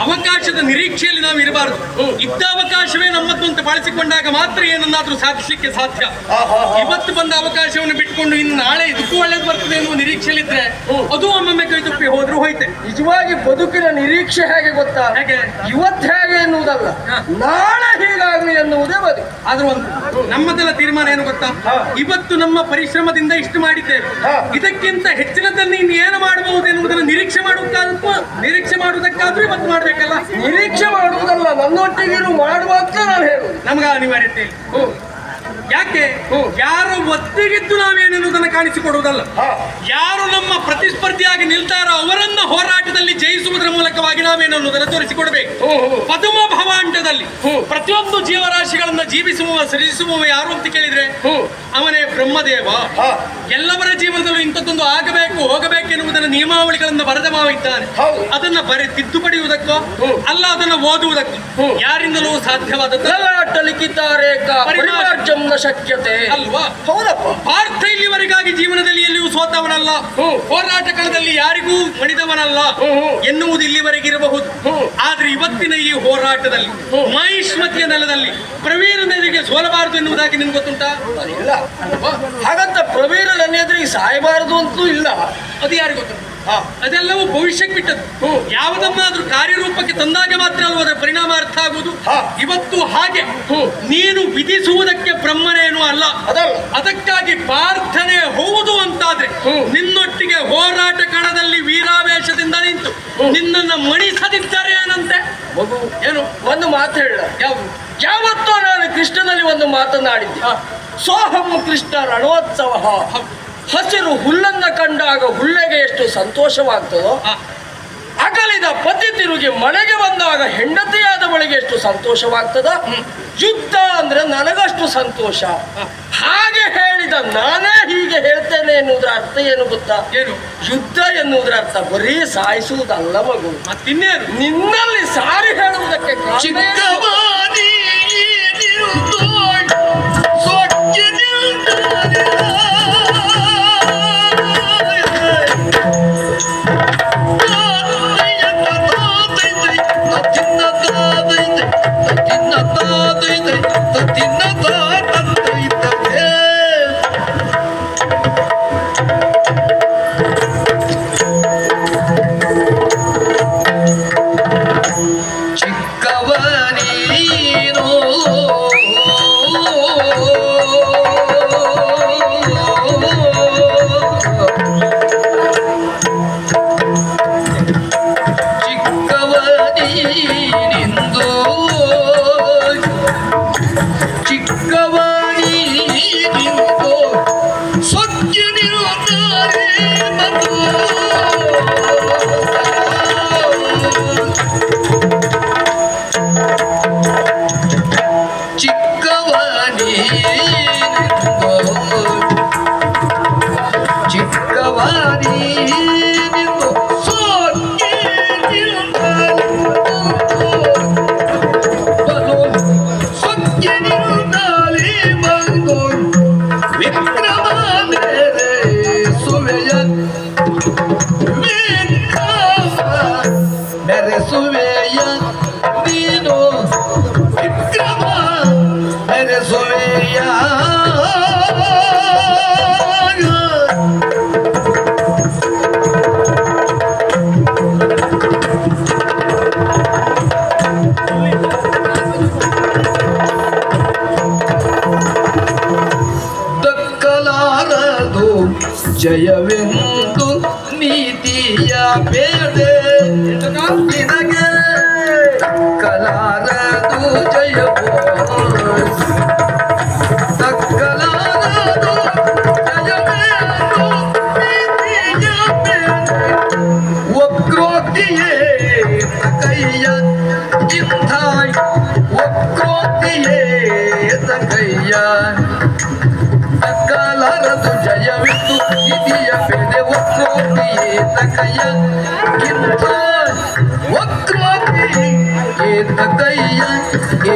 ಅವಕಾಶದ ನಿರೀಕ್ಷೆಯಲ್ಲಿ ನಾವು ಇರಬಾರದು. ಇದ್ದ ಅವಕಾಶವೇ ನಮ್ಮದ್ದು ಅಂತ ಬಳಸಿಕೊಂಡಾಗ ಮಾತ್ರ ಏನನ್ನಾದ್ರೂ ಸಾಧಿಸಲಿಕ್ಕೆ ಸಾಧ್ಯ. ಇವತ್ತು ಬಂದ ಅವಕಾಶವನ್ನು ಬಿಟ್ಕೊಂಡು ಇನ್ನು ನಾಳೆ ಇದಕ್ಕೂ ಒಳ್ಳೇದು ಬರ್ತದೆ ಎನ್ನುವ ನಿರೀಕ್ಷೆಯಲ್ಲಿದ್ರೆ ಅದು ಒಮ್ಮೊಮ್ಮೆ ಕೈ ತಪ್ಪಿ ಹೋದ್ರೂ ಹೋಯ್ತೆ. ನಿಜವಾಗಿ ಬದುಕಿನ ನಿರೀಕ್ಷೆ ಹೇಗೆ ಗೊತ್ತಾ? ಹೇಗೆ? ಇವತ್ತು ಹೇಗೆ ಎನ್ನುವುದಲ್ಲ, ನಾಳೆ ಹೀಗಾಗಲಿ ಎನ್ನುವುದೇ ಬದುಕು. ಆದ್ರೂ ಒಂದು ನಮ್ಮದೆಲ್ಲ ತೀರ್ಮಾನ ಏನು ಗೊತ್ತಾ? ಇವತ್ತು ನಮ್ಮ ಪರಿಶ್ರಮದಿಂದ ಇಷ್ಟು ಮಾಡಿದ್ದೇವೆ, ಇದಕ್ಕಿಂತ ಹೆಚ್ಚಿನದನ್ನು ಇನ್ನು ಏನು ಮಾಡಬಹುದು ಎನ್ನುವುದನ್ನು ನಿರೀಕ್ಷೆ ಮಾಡುವುದಕ್ಕಾದ್ರೂ ಇವತ್ತು ಮಾಡ್ಬೇಕಲ್ಲ. ನಿರೀಕ್ಷೆ ಮಾಡುವುದಲ್ಲ, ನನ್ನೊಟ್ಟಿಗಿರು ಮಾಡುವ ಅಂತ ನಾನು ಹೇಳುವುದು. ನಮ್ಗ ಅನಿವಾರ್ಯತೆ ಇಲ್ಲ. ಯಾಕೆ? ಯಾರು ಒತ್ತಿಗಿದ್ದು ನಾವೇನೆನ್ನುವುದನ್ನು ಕಾಣಿಸಿಕೊಡುವುದಲ್ಲ. ಯಾರು ನಮ್ಮ ಪ್ರತಿಸ್ಪರ್ಧಿಯಾಗಿ ನಿಲ್ತಾರೋ ಅವರನ್ನ ಹೋರಾಟದಲ್ಲಿ ಜಯಿಸುವುದರ ಮೂಲಕವಾಗಿ ನಾವೇನನ್ನುವುದನ್ನು ತೋರಿಸಿಕೊಡಬೇಕು. ಪದುಮ ಭವಾಂಡದಲ್ಲಿ ಪ್ರತಿಯೊಂದು ಜೀವರಾಶಿಗಳನ್ನ ಜೀವಿಸುವ ಸೃಜಿಸುವ ಯಾರು ಅಂತ ಕೇಳಿದ್ರೆ ಅವನೇ ಬ್ರಹ್ಮದೇವ. ಎಲ್ಲವರ ಜೀವನದಲ್ಲೂ ಇಂಥದ್ದೊಂದು ಆಗಬೇಕು ಹೋಗಬೇಕೆನ್ನುವುದನ್ನು ನಿಯಮಾವಳಿಗಳನ್ನು ಬರೆದ ಮಾವಿದ್ದಾನೆ. ಅದನ್ನ ತಿದ್ದುಪಡಿಯುವುದಕ್ಕೋ ಅಲ್ಲ ಅದನ್ನು ಓದುವುದಕ್ಕೋ ಯಾರಿಂದಲೂ ಸಾಧ್ಯವಾದದ್ದು ಲಿಖಿತಾರೆ ಶಕ್ಯತೆ ಅಲ್ವಾ? ಹೌದಪ್ಪ. ಪಾರ್ಥ ಇಲ್ಲಿವರೆಗಾಗಿ ಜೀವನದಲ್ಲಿ ಎಲ್ಲಿಯೂ ಸೋತವನಲ್ಲ, ಹೋರಾಟ ಕಣದಲ್ಲಿ ಯಾರಿಗೂ ಮಣಿದವನಲ್ಲ ಎನ್ನುವುದು ಇಲ್ಲಿವರೆಗಿರಬಹುದು. ಆದ್ರೆ ಇವತ್ತಿನ ಈ ಹೋರಾಟದಲ್ಲಿ ಮಹಿಷ್ಮತಿಯ ನೆಲದಲ್ಲಿ ಪ್ರವೀರ ನದಿಗೆ ಸೋಲಬಾರದು ಎನ್ನುವುದಾಗಿ ನಿಮ್ಗೆ ಗೊತ್ತುಂಟಾ? ಇಲ್ಲ. ಹಾಗಂತ ಪ್ರವೀರ ನನ್ನ ಎದುರಿಗೆ ಸಾಯಬಾರದು ಅಂತೂ ಇಲ್ಲ. ಅದು ಯಾರಿಗೂ ಗೊತ್ತು. ಅದೆಲ್ಲವೂ ಭವಿಷ್ಯಕ್ಕೆ ಬಿಟ್ಟದ್ದು. ಯಾವುದನ್ನಾದ್ರೂ ಕಾರ್ಯರೂಪಕ್ಕೆ ತಂದಾಗ ಮಾತ್ರ ಅಲ್ವ ಅದರ ಪರಿಣಾಮ ಅರ್ಥ ಆಗುವುದು. ಇವತ್ತು ಹಾಗೆ ನೀನು ವಿಧಿಸುವುದಕ್ಕೆ ಬ್ರಹ್ಮನೇನು ಅಲ್ಲ, ಅದಕ್ಕಾಗಿ ಪ್ರಾರ್ಥನೆ ಹೌದು ಅಂತಾದ್ರೆ ನಿನ್ನೊಟ್ಟಿಗೆ ಹೋರಾಟ ಕಣದಲ್ಲಿ ವೀರಾವೇಶದಿಂದ ನಿಂತು ನಿನ್ನನ್ನ ಮಣಿಸದಿದ್ದರೆ ಏನಂತೆ? ಏನು ಒಂದು ಮಾತು ಹೇಳ, ಯಾವುದು? ಯಾವತ್ತೋ ನಾನು ಕೃಷ್ಣನಲ್ಲಿ ಒಂದು ಮಾತನಾಡಿದ್ದೆ, ಸೋಹಂ ಕೃಷ್ಣ ರಣೋತ್ಸವ. ಹಸಿರು ಹುಲ್ಲನ್ನ ಕಂಡಾಗ ಹುಲ್ಲೆಗೆ ಎಷ್ಟು ಸಂತೋಷವಾಗ್ತದೋ, ಅಗಲಿದ ಪತಿ ತಿರುಗಿ ಮನೆಗೆ ಬಂದಾಗ ಹೆಂಡತಿಯಾದ ಬಳಿಗೆ ಎಷ್ಟು ಸಂತೋಷವಾಗ್ತದ, ಯುದ್ಧ ಅಂದ್ರೆ ನನಗಷ್ಟು ಸಂತೋಷ. ಹಾಗೆ ಹೇಳಿದ ನಾನೇ ಹೀಗೆ ಹೇಳ್ತೇನೆ ಎನ್ನುವುದರ ಅರ್ಥ ಏನು ಗೊತ್ತಾ? ಏನು? ಯುದ್ಧ ಎನ್ನುವುದರ ಅರ್ಥ ಬರೀ ಸಾಯಿಸುವುದಲ್ಲ ಮಗು, ಮತ್ತಿನ್ನೇನು? ನಿನ್ನಲ್ಲಿ ಸಾರಿ ಹೇಳುವುದಕ್ಕೆ ಕಾರಣ ಏನು? ಚಿಕ್ಕವಾದಿ ನಿರುತೋಳ್ ಸೊಕ್ಕಿನಿಲ್ದಾನೆ. ಚಿಕ್ಕವನೀನೋ ಚಿಕ್ಕವನೀನಿಂದು ಚಿಕ್ಕವನೀನಿಂದು ಸೊಕ್ಕಿನಿರುತ್ತಾರೆ ಮತ್ತು ಚಿಕ್ಕವನೀನಿಂದು ಸೊಕ್ಕಿನಿರುತ್ತಾರೆ ಬಂದು ವಿಕ್ರಮ ಮೇರೆ ಸುವೆಯ ಮೆರೆಸುವೆಯ ನೀನು ವಿಕ್ರಮ ಮೆರೆಸುವೆಯ. ದಕ್ಕಲಾರದು ಜಯವೆಂದು ನೀತಿಯ ಬೇಡೆ ನಿನಗೆ, ದಕ್ಕಲಾರದು ಜಯವೋ, ದಕ್ಕಲಾರದು ಜಯವೆಂದು ನೀತಿಯ ಬೇಡೆ. ವಕ್ರೋಕ್ತಿಯೇ ತಕಯ್ಯ ಇಂಥ ವಕ್ರೋಕ್ತಿಯೇ ತಕಯ್ಯ, ದಕ್ಕಲಾರದು ಜಯವಿತ್ತು ನಿಧಿಯ ಬೆಲೆ. ವಕ್ರೋಕ್ತಿಯೇ ತಕಯ್ಯ ಇಂಥ ವಕ್ರೋಕ್ತಿ ಏತಕಯ್ಯ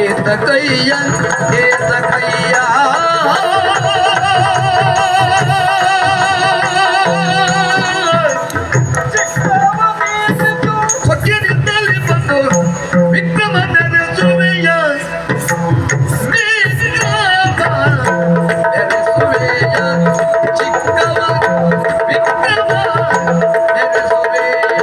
ಏತಕಯ್ಯ ಏತಕಯ್ಯ. ಸೊಕ್ಕಿನಿಂದಲೇ ಬಂದು ವಿಕ್ರಮ ಮೆರೆಸುವೆಯ, ಮೆರೆಸುವೆಯ ಚಿಕ್ಕವ ವಿಕ್ರಮ ಮೆರೆಸುವೆಯ.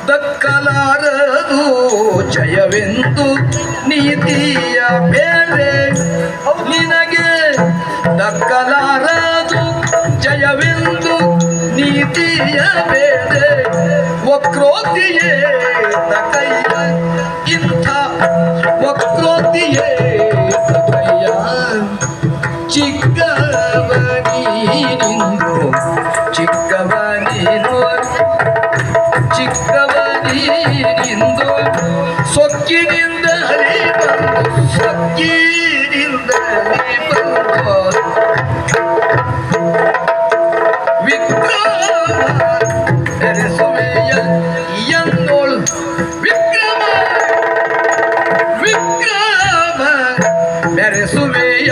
ದಕ್ಕಲಾರದು ಜಯವೆಂದು ನೀತಿಯ ಬೇರೆ ನಿನಗೆ, ದಕ್ಕಲಾರದು ಜಯವೆಂದು ನೀತಿಯ ಬೇರೆ. ವಕ್ರೋಕ್ತಿಯೇ ತಕಯ್ಯ ಇಂಥ ವಕ್ರೋಕ್ತಿಯೇ ತಕಯ್ಯ, ಚಿಕ್ಕವನೀನಿಂದು ಚಿಕ್ಕ ಸೊಕ್ಕಿನಿಂದ ಸೊಕ್ಕಿನಿಂದಲೇ ಬಂದು ಸೊಕ್ಕಿನಿಂದಲೇ ಬಂದು ವಿಕ್ರಮ ಧರಿಸುವೆಯ ಎಂದೋಳು ವಿಕ್ರಮ ವಿಕ್ರಮ ಮೆರೆಸುವೆಯ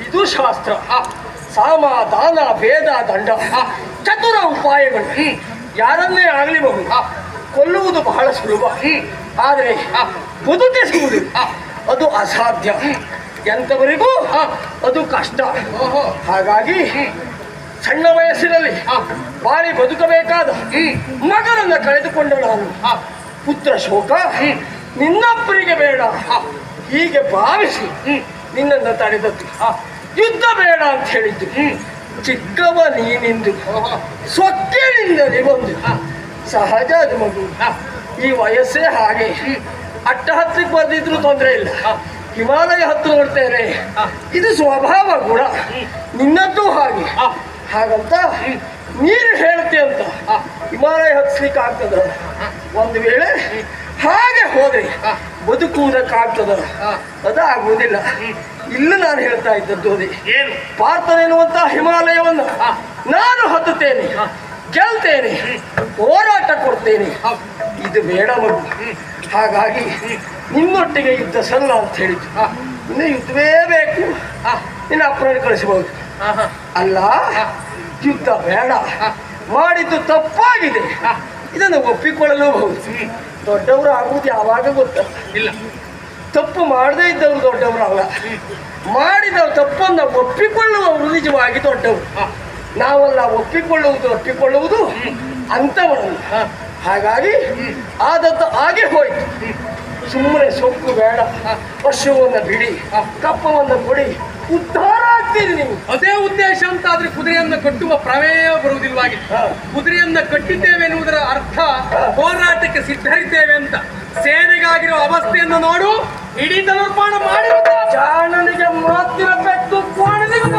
ಇದು ಶಾಸ್ತ್ರ. ಸಾಮ ದಾನ ಭೇದ ದಂಡ ಚತುರ ಉಪಾಯಗಳು ಯಾರನ್ನೇ ಆಗಲಿಬಹುದು. ಕೊಲ್ಲುವುದು ಬಹಳ ಸುಲಭ, ಆದರೆ ಬದುಕಿಸುವುದು ಅದು ಅಸಾಧ್ಯ. ಎಂತವರಿಗೂ ಅದು ಕಷ್ಟ. ಹಾಗಾಗಿ ಸಣ್ಣ ವಯಸ್ಸಿನಲ್ಲಿ ಬಾಳಿ ಬದುಕಬೇಕಾದ ಮಗನನ್ನ ಕಳೆದುಕೊಂಡ ನಾನು ಪುತ್ರ ಶೋಕ ನಿನ್ನೊಬ್ಬರಿಗೆ ಬೇಡ ಹೀಗೆ ಭಾವಿಸಿ ನಿನ್ನನ್ನು ತಡೆದದ್ದು. ಯುದ್ಧ ಬೇಡ ಅಂತ ಹೇಳಿದ್ದು. ಚಿಕ್ಕವ ನೀನಿಂದು ಸೊಕ್ಕಿನಿಂದಲೇ ಬಂದು ಸಹಜ ಅದು ಮಗು. ಈ ವಯಸ್ಸೇ ಹಾಗೆ. ಅಟ್ಟ ಹತ್ತಿರಕ್ಕೆ ಬಂದಿದ್ರು ತೊಂದರೆ ಇಲ್ಲ. ಹಿಮಾಲಯ ಹತ್ತು ನೋಡ್ತೇನೆ, ಇದು ಸ್ವಭಾವ ಗುಣ. ನಿನ್ನದ್ದು ಹಾಗೆ. ಹಾಗಂತ ನೀರು ಹೇಳ್ತೆ ಅಂತ ಹಿಮಾಲಯ ಹತ್ಸ್ಲಿಕ್ಕೆ ಆಗ್ತದ? ಒಂದು ವೇಳೆ ಹಾಗೆ ಹೋದ್ರೆ ಬದುಕುವುದಕ್ಕಾಗ್ತದ? ಅದಾಗುವುದಿಲ್ಲ. ಇಲ್ಲ ನಾನು ಹೇಳ್ತಾ ಇದ್ದದ್ದು ಅದೇ. ಏನು ಪಾರ್ಥನೆನ್ನುವಂತ ಹಿಮಾಲಯವನ್ನು ನಾನು ಹತ್ತುತ್ತೇನೆ, ಗೆಲ್ತೇನೆ, ಹೋರಾಟ ಕೊಡ್ತೇನೆ. ಇದು ಬೇಡ ಮಗು. ಹಾಗಾಗಿ ನಿನ್ನೊಟ್ಟಿಗೆ ಯುದ್ಧ ಸಲ್ಲ ಅಂತ ಹೇಳಿದ್ದು. ಇನ್ನು ಯುದ್ಧವೇ ಬೇಕು, ನಿನ್ನ ಅಪ್ಪನನ್ನು ಕಳಿಸಬಹುದು. ಅಲ್ಲ, ಯುದ್ಧ ಬೇಡ, ಮಾಡಿದ್ದು ತಪ್ಪಾಗಿದೆ, ಇದನ್ನು ಒಪ್ಪಿಕೊಳ್ಳಲೂಬಹುದು. ದೊಡ್ಡವರು ಆಗುವುದು ಯಾವಾಗ ಗೊತ್ತಲ್ಲ. ಇಲ್ಲ, ತಪ್ಪು ಮಾಡದೇ ಇದ್ದವರು ದೊಡ್ಡವರಲ್ಲ. ಮಾಡಿದವರು ತಪ್ಪನ್ನು ಒಪ್ಪಿಕೊಳ್ಳುವವರು ನಿಜವಾಗಿ ದೊಡ್ಡವರು. ನಾವೆಲ್ಲ ಒಪ್ಪಿಕೊಳ್ಳುವುದು ಅಂಥವರಲ್ಲ. ಹಾಗಾಗಿ ಆದದ್ದು ಹಾಗೆ ಹೋಯ್ತು. ಸುಮ್ಮನೆ ಸೊಕ್ಕು ಬೇಡ, ಪಶುವನ್ನು ಬಿಡಿ, ಕಪ್ಪವನ್ನು ಕೊಡಿ, ಉದ್ಧಾರ ಆಗ್ತೀರಿ ನೀವು. ಅದೇ ಉದ್ದೇಶ ಅಂತ ಆದ್ರೆ ಕುದುರೆಯನ್ನ ಕಟ್ಟುವ ಪ್ರಮೇಯ ಬರುವುದಿಲ್ವಾಗಿತ್ತು. ಕುದುರೆಯನ್ನ ಕಟ್ಟಿದ್ದೇವೆ ಎನ್ನುವುದರ ಅರ್ಥ ಹೋರಾಟಕ್ಕೆ ಸಿದ್ಧರಿದ್ದೇವೆ ಅಂತ. ಸೇನೆಗಾಗಿರೋ ಅವಸ್ಥೆಯನ್ನು ನೋಡು, ಇಡೀ ಧನುರ್ಮಾಣ ಮಾಡಿರುತ್ತ. ಜಾಣನಿಗೆ ಮಾತಿನ ಪೆಟ್ಟು, ಕೋಣನಿಗೆ